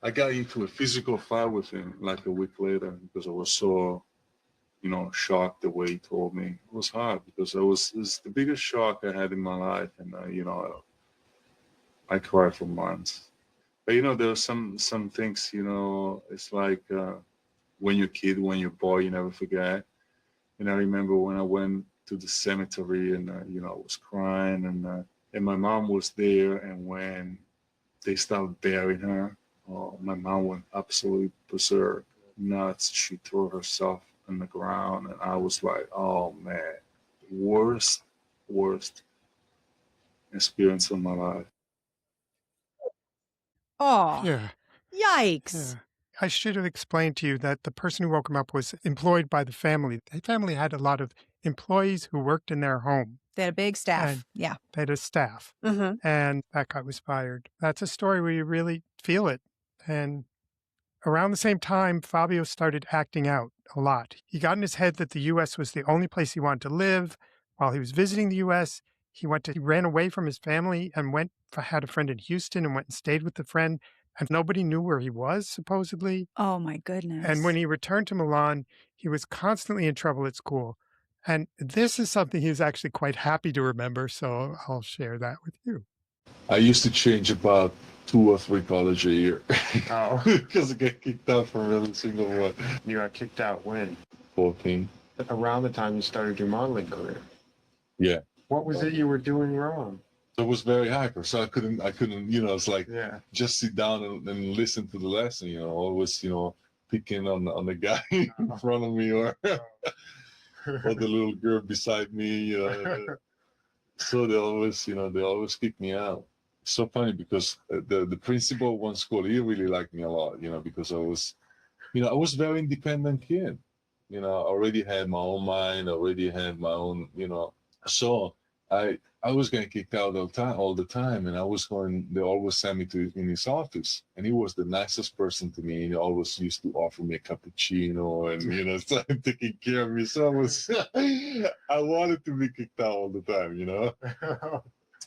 Speaker 6: I got into a physical fight with him like a week later because I was so, shocked the way he told me. It was hard because it was the biggest shock I had in my life. And, I cried for months. But, there are some things, it's like, when you're a kid, when you're a boy, you never forget. And I remember when I went to the cemetery and, I was crying and my mom was there. And when they started burying her. My mom went absolutely berserk, nuts. She threw herself on the ground, and I was like, oh man, worst experience of my life.
Speaker 2: Oh,
Speaker 1: Yeah.
Speaker 2: yikes.
Speaker 1: Yeah. I should have explained to you that the person who woke him up was employed by the family. The family had a lot of employees who worked in their home.
Speaker 2: They had a big staff.
Speaker 1: And
Speaker 2: Yeah.
Speaker 1: they had a staff.
Speaker 12: Mm-hmm.
Speaker 1: And that guy was fired. That's a story where you really feel it. And around the same time, Fabio started acting out a lot. He got in his head that the U.S. was the only place he wanted to live. While he was visiting the U.S., he ran away from his family and had a friend in Houston and went and stayed with the friend. And nobody knew where he was, supposedly.
Speaker 2: Oh, my goodness.
Speaker 1: And when he returned to Milan, he was constantly in trouble at school. And this is something he was actually quite happy to remember, so I'll share that with you.
Speaker 6: I used to change about 2 or 3 colleges a year.
Speaker 5: Oh.
Speaker 6: Because I get kicked out from every single one.
Speaker 5: You got kicked out when?
Speaker 6: 14.
Speaker 5: Around the time you started your modeling career.
Speaker 6: Yeah.
Speaker 5: What was it you were doing wrong?
Speaker 6: I was very hyper, so I couldn't, it's like,
Speaker 5: Yeah.
Speaker 6: just sit down and listen to the lesson, always, picking on the guy in front of me or the little girl beside me, So they always kick me out. It's so funny because the principal of one school, he really liked me a lot, because I was a very independent kid. I already had my own mind, already had my own, so I was getting kicked out all the time, and they always sent me in his office, and he was the nicest person to me. He always used to offer me a cappuccino and, started taking care of me. So I wanted to be kicked out all the time,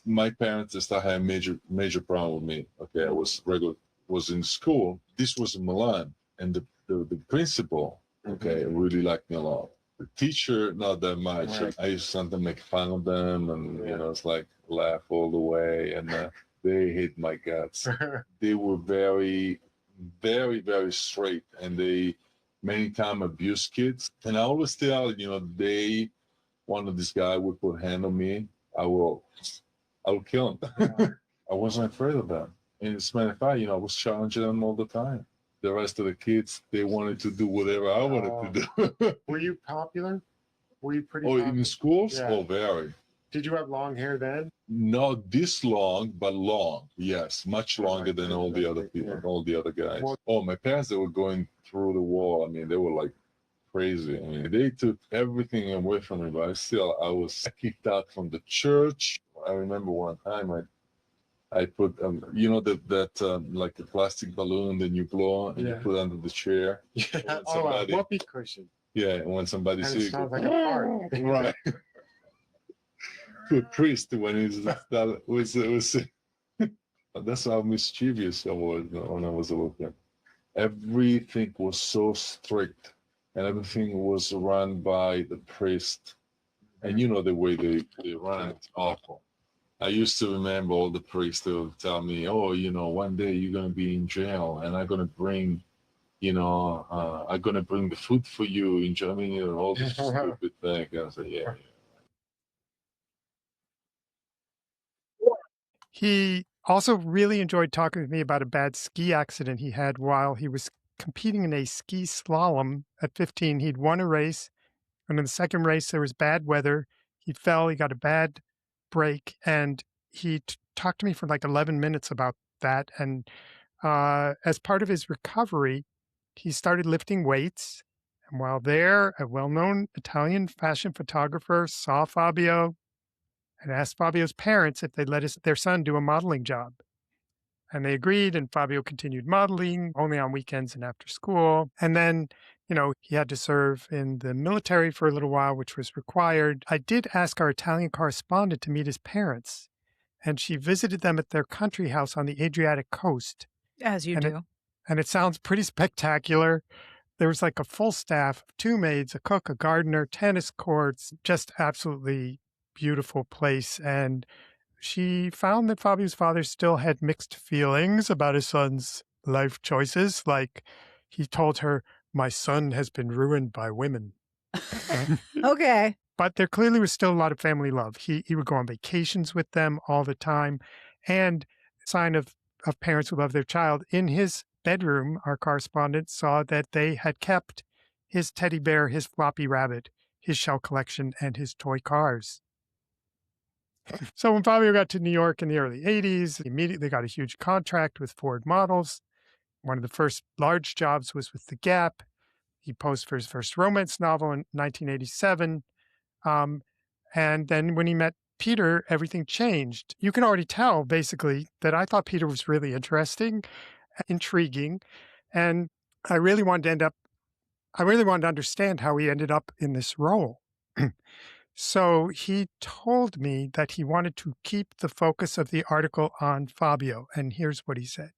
Speaker 6: My parents started having major problem with me. Okay, I was in school. This was in Milan, and the principal, okay, really liked me a lot. The teacher, not that much. Right. I used to sometimes make fun of them, and it's like laugh all the way, and they hate my guts. They were very, very, very straight, and they many times abused kids. And I always tell, one of these guys would put a hand on me, I will kill him. I wasn't afraid of them. And as a matter of fact, I was challenging them all the time. The rest of the kids, they wanted to do whatever I wanted to do.
Speaker 5: Were you popular? Were you pretty popular?
Speaker 6: In schools?
Speaker 5: Yeah.
Speaker 6: Oh, very.
Speaker 5: Did you have long hair then?
Speaker 6: Not this long, but long. Yes, much longer than all the other people, all the other guys. My parents, they were going through the wall. I mean, they were like crazy. I mean, they took everything away from me, but I was kicked out from the church. I remember one time I put, like the plastic balloon, then you blow and you put under the chair.
Speaker 5: Yeah. A whoopee cushion.
Speaker 6: Yeah, and when somebody sees
Speaker 5: it sounds like a fart.
Speaker 6: Right. To a priest when it was that's how mischievous I was when I was a little kid. Everything was so strict, and everything was run by the priest. And the way they run, it's awful. I used to remember all the priests would tell me, one day you're going to be in jail, and I'm going to bring, I'm going to bring the food for you in Germany, and all this stupid thing. And I said, yeah.
Speaker 1: He also really enjoyed talking with me about a bad ski accident he had while he was competing in a ski slalom at 15. He'd won a race, and in the second race, there was bad weather. He fell, he got a bad break, and he talked to me for like 11 minutes about that. And as part of his recovery, he started lifting weights. And while there, a well-known Italian fashion photographer saw Fabio and asked Fabio's parents if they'd let their son do a modeling job. And they agreed, and Fabio continued modeling only on weekends and after school. And then, he had to serve in the military for a little while, which was required. I did ask our Italian correspondent to meet his parents, and she visited them at their country house on the Adriatic coast.
Speaker 2: As you do.
Speaker 1: And it sounds pretty spectacular. There was like a full staff of 2 maids, a cook, a gardener, tennis courts, just absolutely beautiful place. And she found that Fabio's father still had mixed feelings about his son's life choices. Like, he told her, "My son has been ruined by women."
Speaker 2: Okay.
Speaker 1: But there clearly was still a lot of family love. He would go on vacations with them all the time. And sign of of parents who love their child. In his bedroom, our correspondent saw that they had kept his teddy bear, his floppy rabbit, his shell collection, and his toy cars. So when Fabio got to New York in the early 80s, he immediately got a huge contract with Ford Models. One of the first large jobs was with The Gap. He posed for his first romance novel in 1987. And then when he met Peter, everything changed. You can already tell, basically, that I thought Peter was really interesting, intriguing, and I really wanted to understand how he ended up in this role. So he told me that he wanted to keep the focus of the article on Fabio, and here's what he said.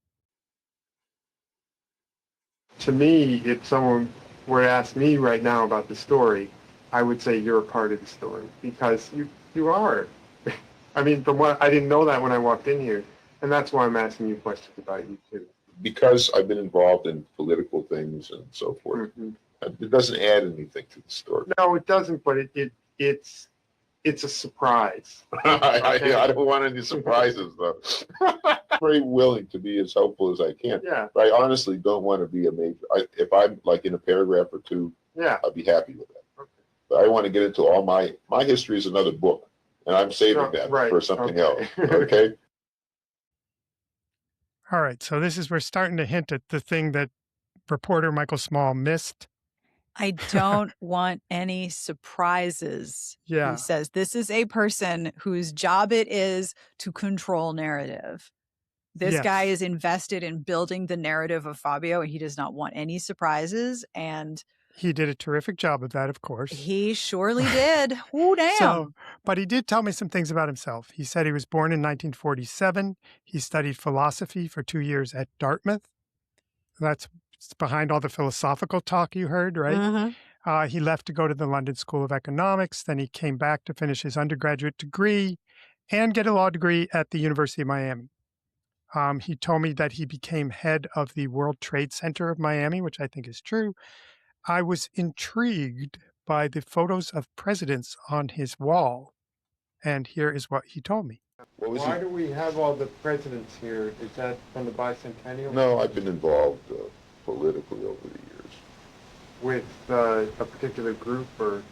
Speaker 5: To me, if someone were to ask me right now about the story, I would say you're a part of the story because you are. I mean, from what I didn't know that when I walked in here, and that's why I'm asking you questions about you too.
Speaker 3: Because I've been involved in political things and so forth, it doesn't add anything to the story.
Speaker 5: No, it doesn't, but it's a surprise.
Speaker 3: I don't want any surprises, though. Very willing to be as helpful as I can.
Speaker 5: Yeah.
Speaker 3: But I honestly don't want to be a major. If I'm like in a paragraph or two,
Speaker 5: yeah,
Speaker 3: I'll be happy with that. Okay. But I want to get into all my history is another book, and I'm saving that for something else. Okay.
Speaker 1: All right. So we're starting to hint at the thing that reporter Michael Small missed.
Speaker 2: I don't want any surprises.
Speaker 1: Yeah.
Speaker 2: He says, this is a person whose job it is to control narrative. This guy is invested in building the narrative of Fabio, and he does not want any surprises. And
Speaker 1: he did a terrific job of that, of course.
Speaker 2: He surely did. Ooh, damn.
Speaker 1: But he did tell me some things about himself. He said he was born in 1947. He studied philosophy for 2 years at Dartmouth. That's behind all the philosophical talk you heard, right?
Speaker 2: Mm-hmm.
Speaker 1: He left to go to the London School of Economics. Then he came back to finish his undergraduate degree and get a law degree at the University of Miami. He told me that he became head of the World Trade Center of Miami, which I think is true. I was intrigued by the photos of presidents on his wall. And here is what he told me.
Speaker 5: Why do we have all the presidents here? Is that from the bicentennial?
Speaker 3: No, I've been involved politically over the years.
Speaker 5: With a particular group or?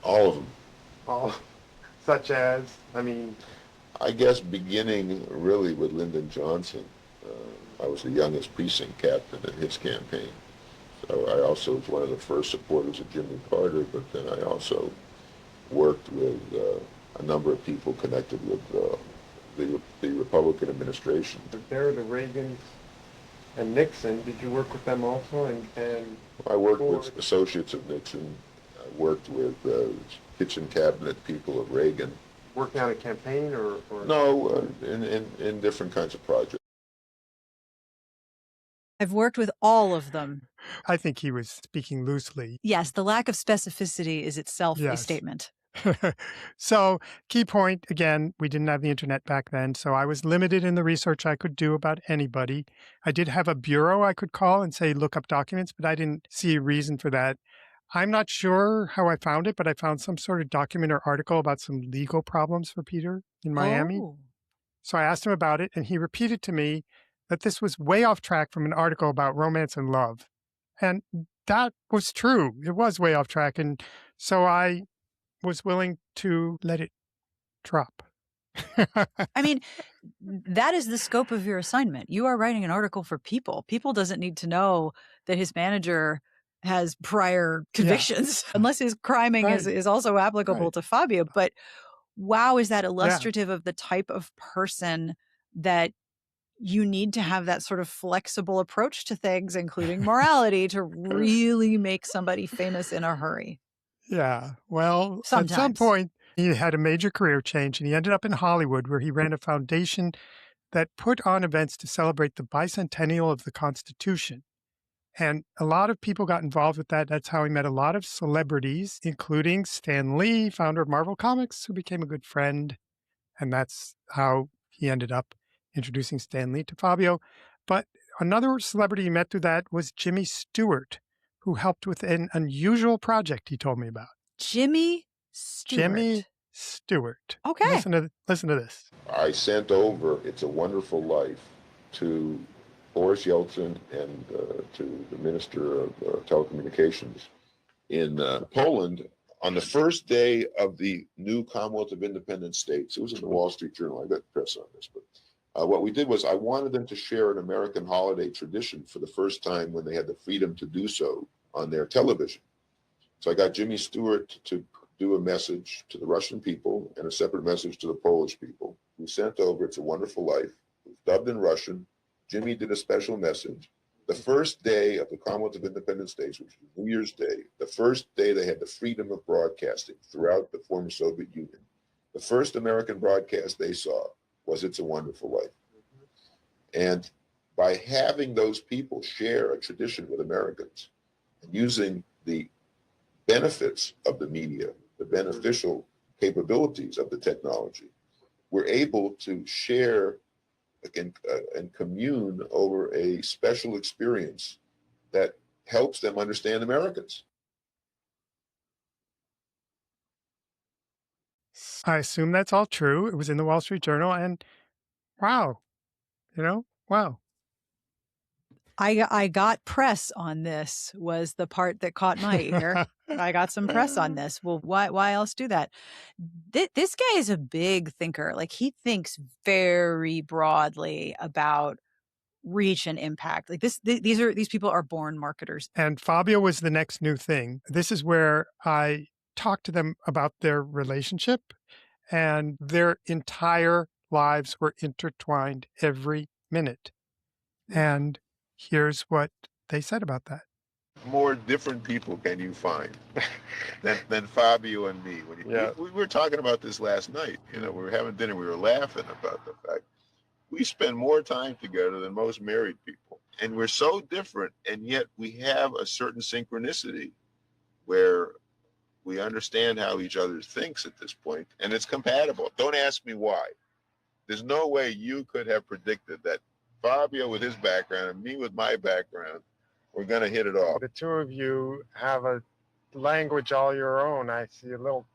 Speaker 3: All of them.
Speaker 5: All, such as, I mean?
Speaker 3: I guess beginning really with Lyndon Johnson. I was the youngest precinct captain in his campaign. So I also was one of the first supporters of Jimmy Carter, but then I also worked with a number of people connected with the Republican administration.
Speaker 5: But there are the Reagans and Nixon. Did you work with them also? And
Speaker 3: I worked with associates of Nixon. I worked with kitchen cabinet people of Reagan.
Speaker 5: Working on a campaign or?
Speaker 3: No, in different kinds of projects.
Speaker 2: I've worked with all of them.
Speaker 1: I think he was speaking loosely.
Speaker 2: Yes, the lack of specificity is itself a statement.
Speaker 1: So, key point, again, we didn't have the internet back then, so I was limited in the research I could do about anybody. I did have a bureau I could call and say, look up documents, but I didn't see a reason for that. I'm not sure how I found it, but I found some sort of document or article about some legal problems for Peter in Miami.
Speaker 2: Oh.
Speaker 1: So I asked him about it, and he repeated to me that this was way off track from an article about romance and love. And that was true. It was way off track. And so I was willing to let it drop.
Speaker 2: I mean, that is the scope of your assignment. You are writing an article for People. People doesn't need to know that his manager has prior convictions, unless his criming is also applicable to Fabio. But wow, is that illustrative of the type of person that you need to have that sort of flexible approach to things, including morality, to really make somebody famous in a hurry.
Speaker 1: Yeah. Well,
Speaker 2: sometimes.
Speaker 1: At some point, he had a major career change, and he ended up in Hollywood, where he ran a foundation that put on events to celebrate the bicentennial of the Constitution. And a lot of people got involved with that. That's how he met a lot of celebrities, including Stan Lee, founder of Marvel Comics, who became a good friend. And that's how he ended up introducing Stan Lee to Fabio. But another celebrity he met through that was Jimmy Stewart, who helped with an unusual project he told me about.
Speaker 2: Jimmy Stewart.
Speaker 1: Jimmy Stewart.
Speaker 2: Okay.
Speaker 1: Listen to this.
Speaker 3: I sent over It's a Wonderful Life to Boris Yeltsin and to the Minister of Telecommunications in Poland on the first day of the new Commonwealth of Independent States. It was in the Wall Street Journal. I got press on this, but what we did was I wanted them to share an American holiday tradition for the first time when they had the freedom to do so on their television. So I got Jimmy Stewart to do a message to the Russian people and a separate message to the Polish people. We sent over It's a Wonderful Life. It was dubbed in Russian. Jimmy did a special message. The first day of the Commonwealth of Independent States, which was New Year's Day, the first day they had the freedom of broadcasting throughout the former Soviet Union, the first American broadcast they saw was It's a Wonderful Life. And by having those people share a tradition with Americans and using the benefits of the media, the beneficial capabilities of the technology, we're able to share and commune over a special experience that helps them understand Americans.
Speaker 1: I assume that's all true. It was in the Wall Street Journal, and wow, wow.
Speaker 2: I got press on this was the part that caught my ear. I got some press on this. Well, why else do that? This guy is a big thinker. Like, he thinks very broadly about reach and impact. Like these people are born marketers.
Speaker 1: And Fabio was the next new thing. This is where I talked to them about their relationship, and their entire lives were intertwined every minute. And here's what they said about that.
Speaker 3: More different people can you find than Fabio and me? We were talking about this last night. We were having dinner. We were laughing about the fact we spend more time together than most married people. And we're so different, and yet we have a certain synchronicity where we understand how each other thinks at this point, and it's compatible. Don't ask me why. There's no way you could have predicted that Fabio with his background and me with my background, we're going to hit it off.
Speaker 5: The two of you have a language all your own. I see a little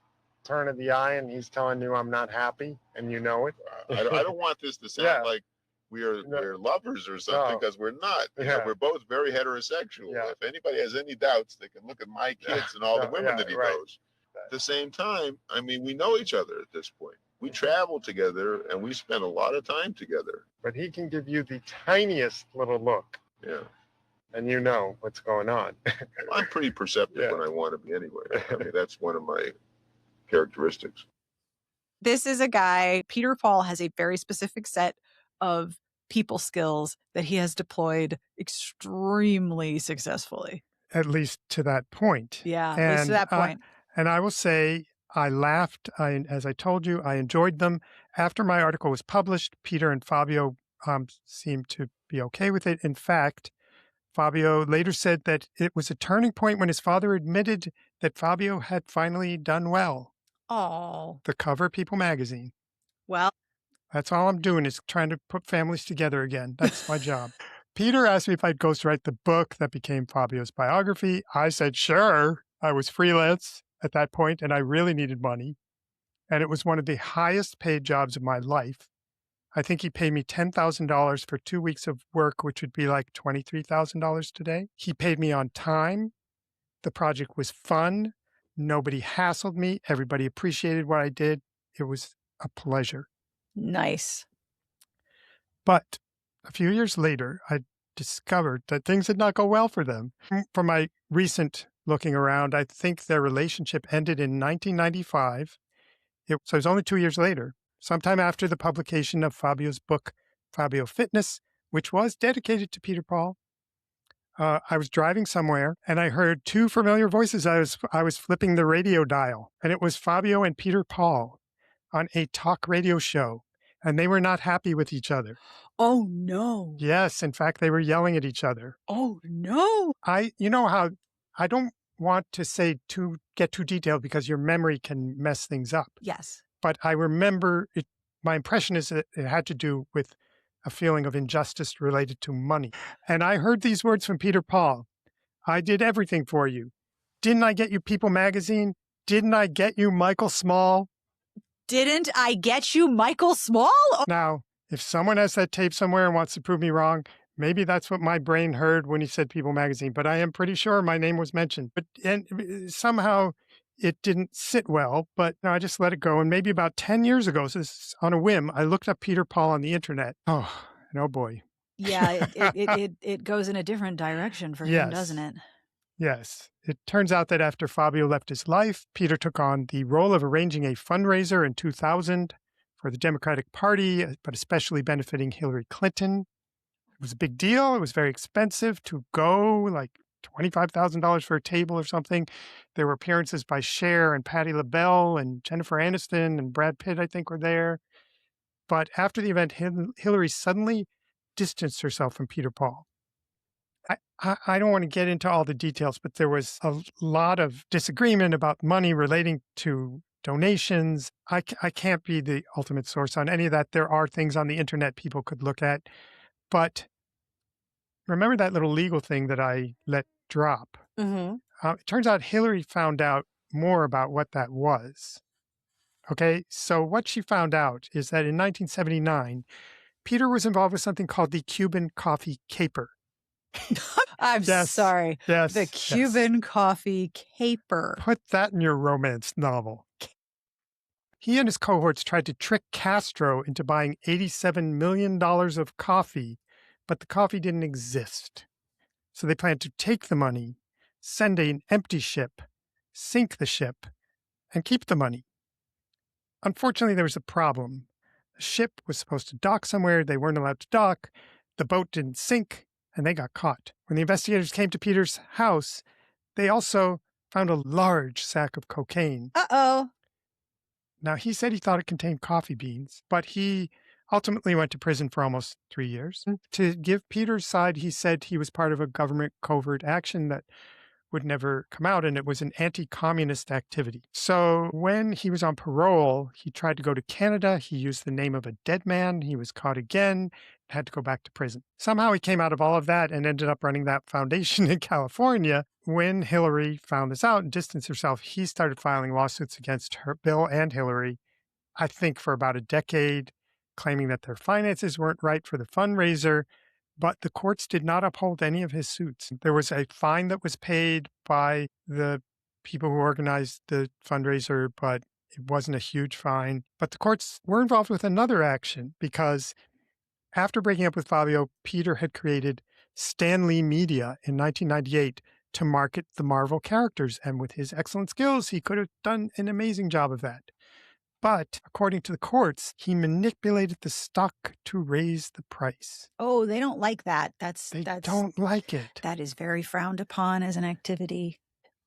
Speaker 5: turn of the eye, and he's telling you I'm not happy, and you know it.
Speaker 3: I don't want this to sound like we're lovers or something, because we're not. We're both very heterosexual. If anybody has any doubts, they can look at my kids and all the women that he knows. At the same time, I mean, we know each other at this point. We travel together, and we spend a lot of time together.
Speaker 5: But he can give you the tiniest little look.
Speaker 3: Yeah.
Speaker 5: And you know what's going on.
Speaker 3: I'm pretty perceptive when I want to be anyway. I mean, that's one of my characteristics.
Speaker 2: This is a guy, Peter Paul has a very specific set of people skills that he has deployed extremely successfully.
Speaker 1: At least to that point.
Speaker 2: Yeah, at least to that point.
Speaker 1: And I will say, I laughed. As I told you, I enjoyed them. After my article was published, Peter and Fabio seemed to be okay with it. In fact, Fabio later said that it was a turning point when his father admitted that Fabio had finally done well.
Speaker 2: Oh.
Speaker 1: The cover of People magazine.
Speaker 2: Well.
Speaker 1: That's all I'm doing is trying to put families together again. That's my job. Peter asked me if I'd ghostwrite the book that became Fabio's biography. I said, sure. I was freelance at that point, and I really needed money. And it was one of the highest paid jobs of my life. I think he paid me $10,000 for 2 weeks of work, which would be like $23,000 today. He paid me on time. The project was fun. Nobody hassled me. Everybody appreciated what I did. It was a pleasure.
Speaker 2: Nice.
Speaker 1: But a few years later, I discovered that things did not go well for them. From my recent looking around, I think their relationship ended in 1995. So it was only 2 years later, sometime after the publication of Fabio's book, Fabio Fitness, which was dedicated to Peter Paul. I was driving somewhere, and I heard two familiar voices. I was flipping the radio dial, and it was Fabio and Peter Paul on a talk radio show, and they were not happy with each other.
Speaker 2: Oh, no.
Speaker 1: Yes, in fact, they were yelling at each other.
Speaker 2: Oh, no.
Speaker 1: You know how I don't want to get too detailed because your memory can mess things up.
Speaker 2: Yes.
Speaker 1: But I remember it. My impression is that it had to do with a feeling of injustice related to money. And I heard these words from Peter Paul. I did everything for you. Didn't I get you People magazine? Didn't I get you Michael Small?
Speaker 2: Didn't I get you Michael Small?
Speaker 1: Now, If someone has that tape somewhere and wants to prove me wrong, maybe that's what my brain heard when he said People magazine, but I am pretty sure my name was mentioned. But somehow it didn't sit well, but no, I just let it go. And maybe about 10 years ago, so this is on a whim, I looked up Peter Paul on the internet. Oh, and oh boy.
Speaker 2: Yeah, it goes in a different direction for him, doesn't it?
Speaker 1: Yes. It turns out that after Fabio left his life, Peter took on the role of arranging a fundraiser in 2000 for the Democratic Party, but especially benefiting Hillary Clinton. It was a big deal. It was very expensive to go, like $25,000 for a table or something. There were appearances by Cher and Patti LaBelle and Jennifer Aniston and Brad Pitt, I think, were there. But after the event, Hillary suddenly distanced herself from Peter Paul. I don't want to get into all the details, but there was a lot of disagreement about money relating to donations. I can't be the ultimate source on any of that. There are things on the internet people could look at. But remember that little legal thing that I let drop?
Speaker 12: Mm-hmm.
Speaker 1: It turns out Hillary found out more about what that was. Okay, so what she found out is that in 1979, Peter was involved with something called the Cuban coffee caper.
Speaker 2: I'm sorry.
Speaker 1: Yes.
Speaker 2: The Cuban coffee caper.
Speaker 1: Put that in your romance novel. He and his cohorts tried to trick Castro into buying $87 million of coffee, but the coffee didn't exist. So they planned to take the money, send an empty ship, sink the ship, and keep the money. Unfortunately, there was a problem. The ship was supposed to dock somewhere. They weren't allowed to dock. The boat didn't sink, and they got caught. When the investigators came to Peter's house, they also found a large sack of cocaine.
Speaker 2: Uh-oh.
Speaker 1: Now, he said he thought it contained coffee beans, but he ultimately went to prison for almost 3 years. To give Peter's side, he said he was part of a government covert action that would never come out, and it was an anti-communist activity. So when he was on parole, he tried to go to Canada. He used the name of a dead man. He was caught again, had to go back to prison. Somehow he came out of all of that and ended up running that foundation in California. When Hillary found this out and distanced herself, he started filing lawsuits against her, Bill and Hillary, I think for about a decade, claiming that their finances weren't right for the fundraiser. But the courts did not uphold any of his suits. There was a fine that was paid by the people who organized the fundraiser, but it wasn't a huge fine. But the courts were involved with another action because after breaking up with Fabio, Peter had created Stan Lee Media in 1998 to market the Marvel characters. And with his excellent skills, he could have done an amazing job of that. But according to the courts, he manipulated the stock to raise the price.
Speaker 2: Oh, they don't like that.
Speaker 1: They don't like it.
Speaker 2: That is very frowned upon as an activity.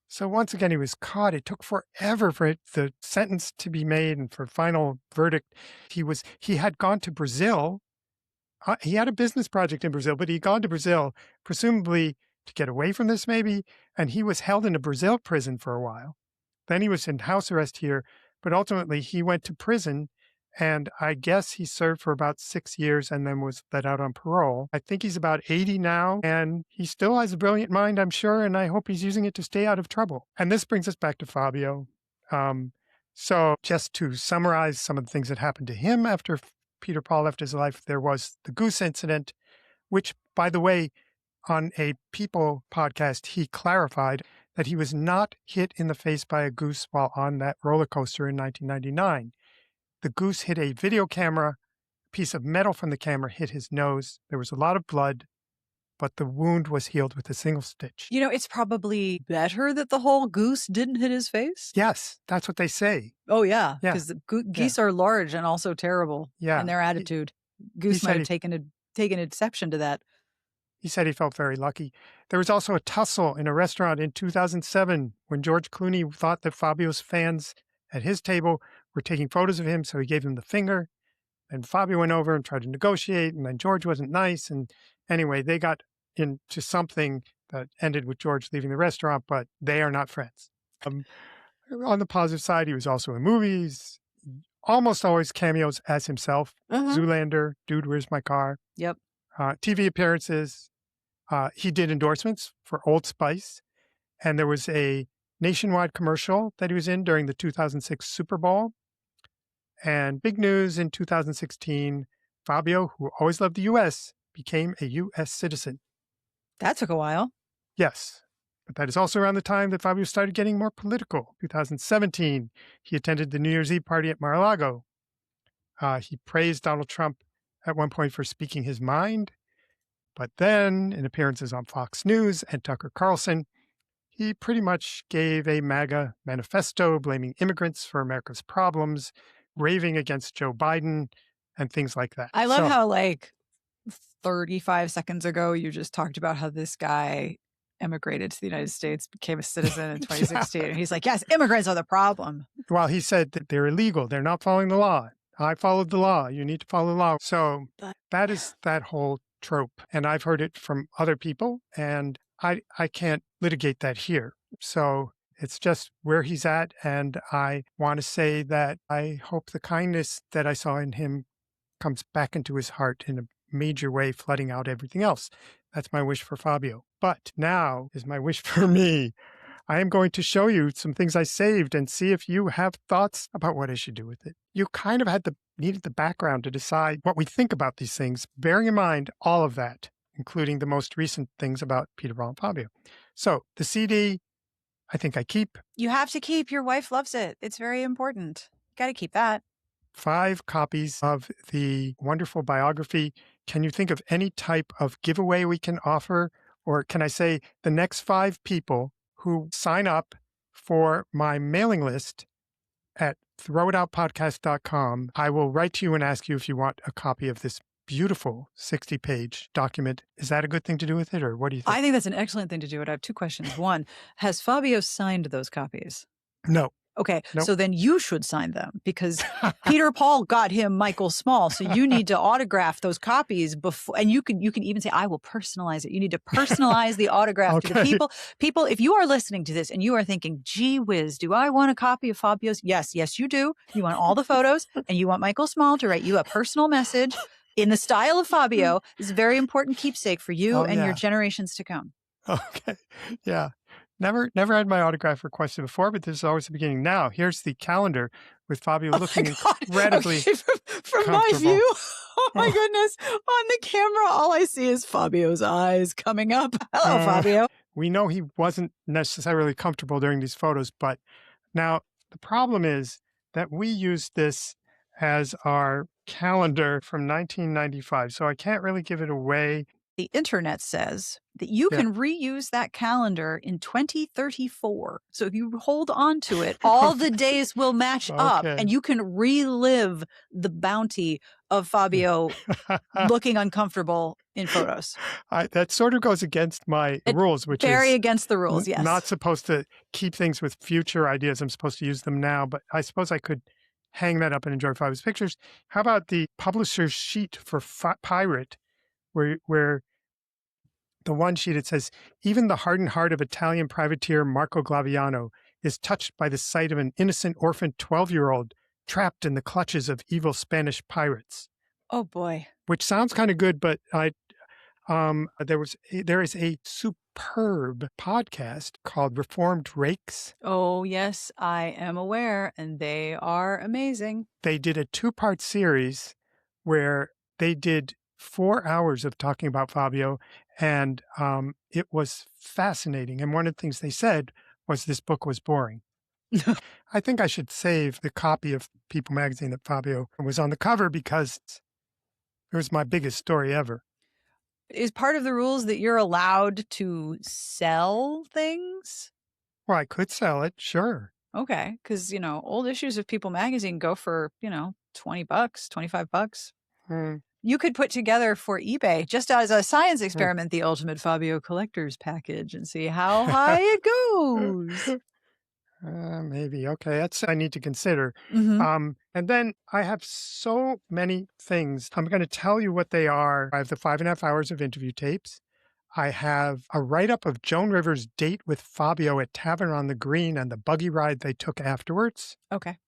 Speaker 1: So once again, he was caught. It took forever for the sentence to be made and for final verdict. He had gone to Brazil. He had a business project in Brazil, but he'd gone to Brazil, presumably to get away from this maybe, and he was held in a Brazil prison for a while. Then he was in house arrest here. But ultimately, he went to prison, and I guess he served for about 6 years and then was let out on parole. I think he's about 80 now, and he still has a brilliant mind, I'm sure, and I hope he's using it to stay out of trouble. And this brings us back to Fabio. So just to summarize some of the things that happened to him after Peter Paul left his life, there was the goose incident, which, by the way, on a People podcast, he clarified that he was not hit in the face by a goose while on that roller coaster in 1999. The goose hit a video camera. A piece of metal from the camera hit his nose. There was a lot of blood, but the wound was healed with a single stitch.
Speaker 2: You know, it's probably better that the whole goose didn't hit his face.
Speaker 1: Yes, that's what they say.
Speaker 2: Oh, yeah, because the geese are large and also terrible in their attitude. Goose might have taken exception to that.
Speaker 1: He said he felt very lucky. There was also a tussle in a restaurant in 2007 when George Clooney thought that Fabio's fans at his table were taking photos of him, so he gave them the finger. And Fabio went over and tried to negotiate, and then George wasn't nice. And anyway, they got into something that ended with George leaving the restaurant, but they are not friends. On the positive side, he was also in movies, almost always cameos as himself. Zoolander, Dude, Where's My Car?
Speaker 2: Yep.
Speaker 1: TV appearances. He did endorsements for Old Spice. And there was a nationwide commercial that he was in during the 2006 Super Bowl. And big news in 2016, Fabio, who always loved the U.S., became a U.S. citizen.
Speaker 2: That took a while.
Speaker 1: Yes, but that is also around the time that Fabio started getting more political. 2017, he attended the New Year's Eve party at Mar-a-Lago. He praised Donald Trump at one point for speaking his mind, but then in appearances on Fox News and Tucker Carlson, he pretty much gave a MAGA manifesto blaming immigrants for America's problems, raving against Joe Biden, and things like that.
Speaker 2: I love how 35 seconds ago, you just talked about how this guy emigrated to the United States, became a citizen in 2016. And he's like, yes, immigrants are the problem.
Speaker 1: Well, he said that they're illegal. They're not following the law. I followed the law. You need to follow the law. So that is that whole trope. And I've heard it from other people, and I can't litigate that here. So it's just where he's at. And I want to say that I hope the kindness that I saw in him comes back into his heart in a major way, flooding out everything else. That's my wish for Fabio. But now is my wish for me. I am going to show you some things I saved and see if you have thoughts about what I should do with it. You kind of needed the background to decide what we think about these things, bearing in mind all of that, including the most recent things about Peter, Paul, and Fabio. So the CD, I think I keep.
Speaker 2: You have to keep. Your wife loves it. It's very important. Got to keep that.
Speaker 1: 5 copies of the wonderful biography. Can you think of any type of giveaway we can offer? Or can I say the next 5 people who sign up for my mailing list at throwitoutpodcast.com, I will write to you and ask you if you want a copy of this beautiful 60-page document. Is that a good thing to do with it, or what do you think?
Speaker 2: I think that's an excellent thing to do. I have 2 questions. One, has Fabio signed those copies?
Speaker 1: No.
Speaker 2: Okay,
Speaker 1: Nope.
Speaker 2: So then you should sign them because Peter Paul got him Michael Small. So you need to autograph those copies before, and you can even say, I will personalize it. You need to personalize the autograph to the people. People, if you are listening to this and you are thinking, gee whiz, do I want a copy of Fabio's? Yes, you do. You want all the photos, and you want Michael Small to write you a personal message in the style of Fabio. It's a very important keepsake for you and your generations to come.
Speaker 1: Okay. Yeah. Never had my autograph requested before, but this is always the beginning. Now, here's the calendar with Fabio looking incredibly
Speaker 2: from my view. Oh my goodness. On the camera, all I see is Fabio's eyes coming up. Hello, Fabio.
Speaker 1: We know he wasn't necessarily comfortable during these photos, but now the problem is that we used this as our calendar from 1995, so I can't really give it away.
Speaker 2: The internet says that you can reuse that calendar in 2034. So if you hold on to it, all the days will match up and you can relive the bounty of Fabio looking uncomfortable in photos.
Speaker 1: That sort of goes against my rules, which
Speaker 2: very
Speaker 1: is
Speaker 2: against the rules, yes.
Speaker 1: Not supposed to keep things with future ideas. I'm supposed to use them now, but I suppose I could hang that up and enjoy Fabio's pictures. How about the publisher's sheet for Pirate, where the one sheet, it says, even the hardened heart of Italian privateer Marco Glaviano is touched by the sight of an innocent orphan 12-year-old trapped in the clutches of evil Spanish pirates.
Speaker 2: Oh, boy.
Speaker 1: Which sounds kind of good, but there is a superb podcast called Reformed Rakes.
Speaker 2: Oh, yes, I am aware, and they are amazing.
Speaker 1: They did a 2-part series where they did 4 hours of talking about Fabio, and it was fascinating. And one of the things they said was this book was boring. I think I should save the copy of People magazine that Fabio was on the cover because it was my biggest story ever.
Speaker 2: Is part of the rules that you're allowed to sell things?
Speaker 1: Well, I could sell it, sure.
Speaker 2: Okay, because, old issues of People magazine go for, $20, $25. You could put together for eBay, just as a science experiment, the Ultimate Fabio Collector's Package and see how high it goes.
Speaker 1: Maybe. Okay, that's I need to consider.
Speaker 2: Mm-hmm.
Speaker 1: And then I have so many things. I'm going to tell you what they are. I have the 5.5 hours of interview tapes. I have a write-up of Joan Rivers' date with Fabio at Tavern on the Green and the buggy ride they took afterwards.
Speaker 2: Okay.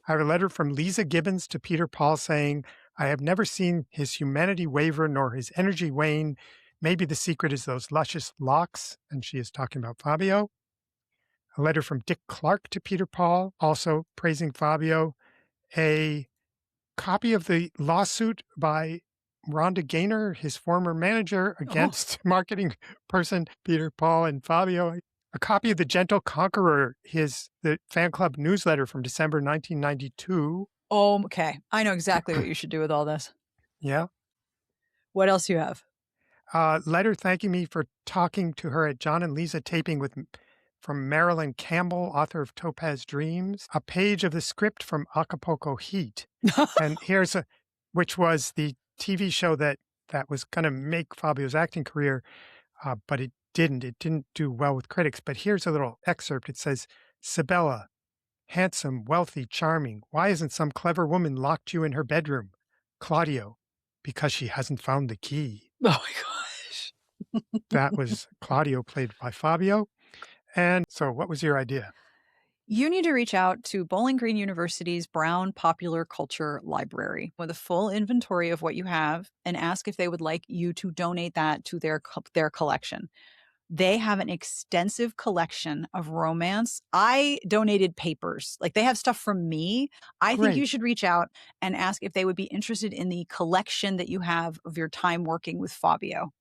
Speaker 1: I have a letter from Lisa Gibbons to Peter Paul saying, I have never seen his humanity waver nor his energy wane. Maybe the secret is those luscious locks. And she is talking about Fabio. A letter from Dick Clark to Peter Paul, also praising Fabio. A copy of the lawsuit by Rhonda Gaynor, his former manager, against marketing person Peter, Paul, and Fabio. A copy of The Gentle Conqueror, the fan club newsletter from December 1992.
Speaker 2: Oh, okay. I know exactly what you should do with all this.
Speaker 1: Yeah.
Speaker 2: What else do you have?
Speaker 1: Letter thanking me for talking to her at John and Lisa taping from Marilyn Campbell, author of Topaz Dreams. A page of the script from Acapulco Heat. And which was the TV show that was going to make Fabio's acting career, but it didn't. It didn't do well with critics. But here's a little excerpt. It says, Sabella, handsome, wealthy, charming. Why hasn't some clever woman locked you in her bedroom? Claudio, because she hasn't found the key.
Speaker 2: Oh, my gosh.
Speaker 1: That was Claudio, played by Fabio. And so what was your idea?
Speaker 2: You need to reach out to Bowling Green University's Brown Popular Culture Library with a full inventory of what you have and ask if they would like you to donate that to their collection. They have an extensive collection of romance. I donated papers. Like, they have stuff from me. I think you should reach out and ask if they would be interested in the collection that you have of your time working with Fabio.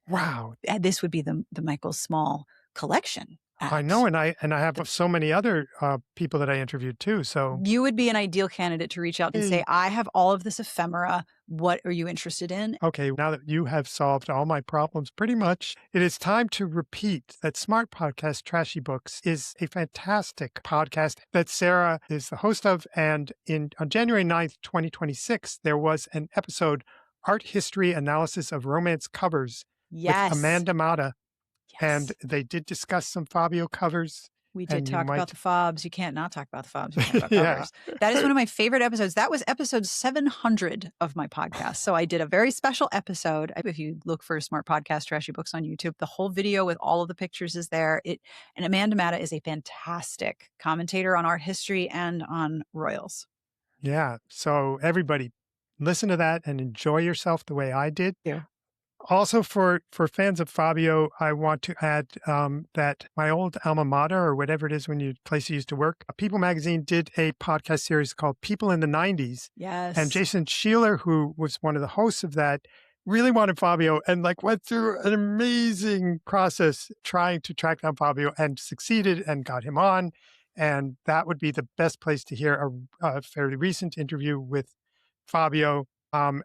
Speaker 1: Wow.
Speaker 2: This would be the Michael Small collection.
Speaker 1: I know, and I have so many other people that I interviewed too. So
Speaker 2: you would be an ideal candidate to reach out and say, I have all of this ephemera. What are you interested in?
Speaker 1: Okay, now that you have solved all my problems pretty much, it is time to repeat that Smart Podcast Trashy Books is a fantastic podcast that Sarah is the host of. And on January 9th, 2026, there was an episode, Art History Analysis of Romance Covers, with Amanda Mata. And they did discuss some Fabio covers.
Speaker 2: We did talk about the fobs. You can't not talk about the fobs. You can't talk about covers. That is one of my favorite episodes. That was episode 700 of my podcast. So I did a very special episode. If you look for Smart Podcast Trashy Books on YouTube, the whole video with all of the pictures is there. And Amanda Mata is a fantastic commentator on art history and on royals.
Speaker 1: Yeah. So everybody, listen to that and enjoy yourself the way I did.
Speaker 2: Yeah.
Speaker 1: Also, for fans of Fabio, I want to add that my old alma mater, or whatever it is place you used to work, People Magazine did a podcast series called People in the 90s.
Speaker 2: Yes.
Speaker 1: And Jason Sheeler, who was one of the hosts of that, really wanted Fabio and went through an amazing process trying to track down Fabio and succeeded and got him on. And that would be the best place to hear a fairly recent interview with Fabio.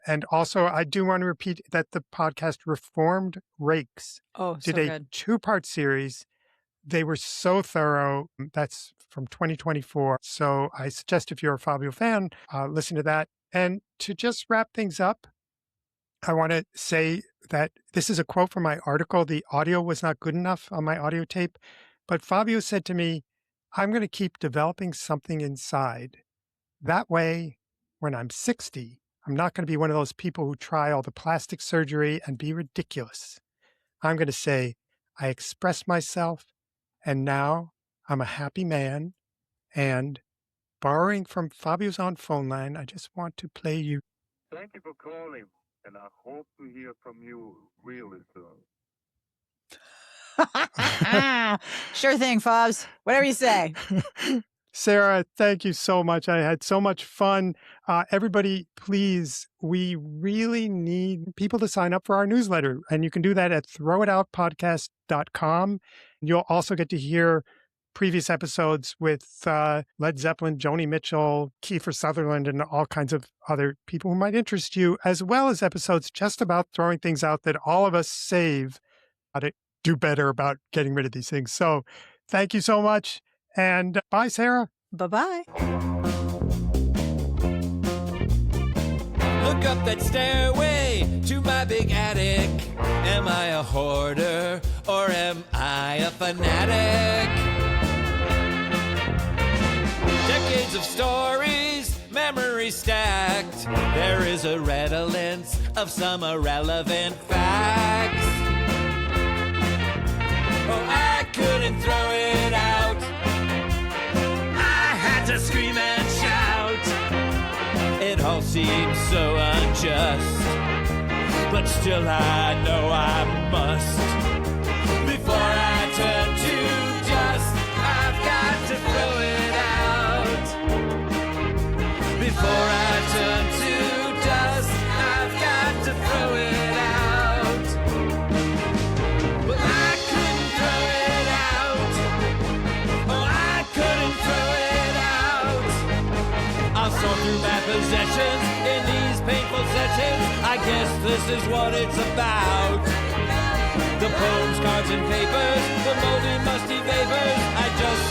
Speaker 1: And also, I do want to repeat that the podcast Reformed Rakes did a 2-part series. They were so thorough. That's from 2024. So I suggest if you're a Fabio fan, listen to that. And to just wrap things up, I want to say that this is a quote from my article. The audio was not good enough on my audio tape, but Fabio said to me, I'm going to keep developing something inside. That way, when I'm 60, I'm not going to be one of those people who try all the plastic surgery and be ridiculous. I'm going to say, I expressed myself, and now I'm a happy man. And borrowing from Fabio's on phone line, I just want to play you.
Speaker 8: Thank you for calling, and I hope to hear from you really soon.
Speaker 2: Sure thing, Fobs. Whatever you say.
Speaker 1: Sarah, thank you so much. I had so much fun. Everybody, please, we really need people to sign up for our newsletter. And you can do that at throwitoutpodcast.com. You'll also get to hear previous episodes with Led Zeppelin, Joni Mitchell, Kiefer Sutherland, and all kinds of other people who might interest you, as well as episodes just about throwing things out that all of us save to do better about getting rid of these things. So thank you so much. And bye, Sarah.
Speaker 2: Bye-bye.
Speaker 13: Look up that stairway to my big attic. Am I a hoarder or am I a fanatic? Decades of stories, memories stacked. There is a redolence of some irrelevant facts. Oh, I couldn't throw it out. To scream and shout. It all seems so unjust, but still I know I must. Before I turn to dust, I've got to throw it out. Before I turn to dust, I've got emotions in these painful sessions. I guess this is what it's about. The poems, cards, and papers, the moldy, musty vapors. I just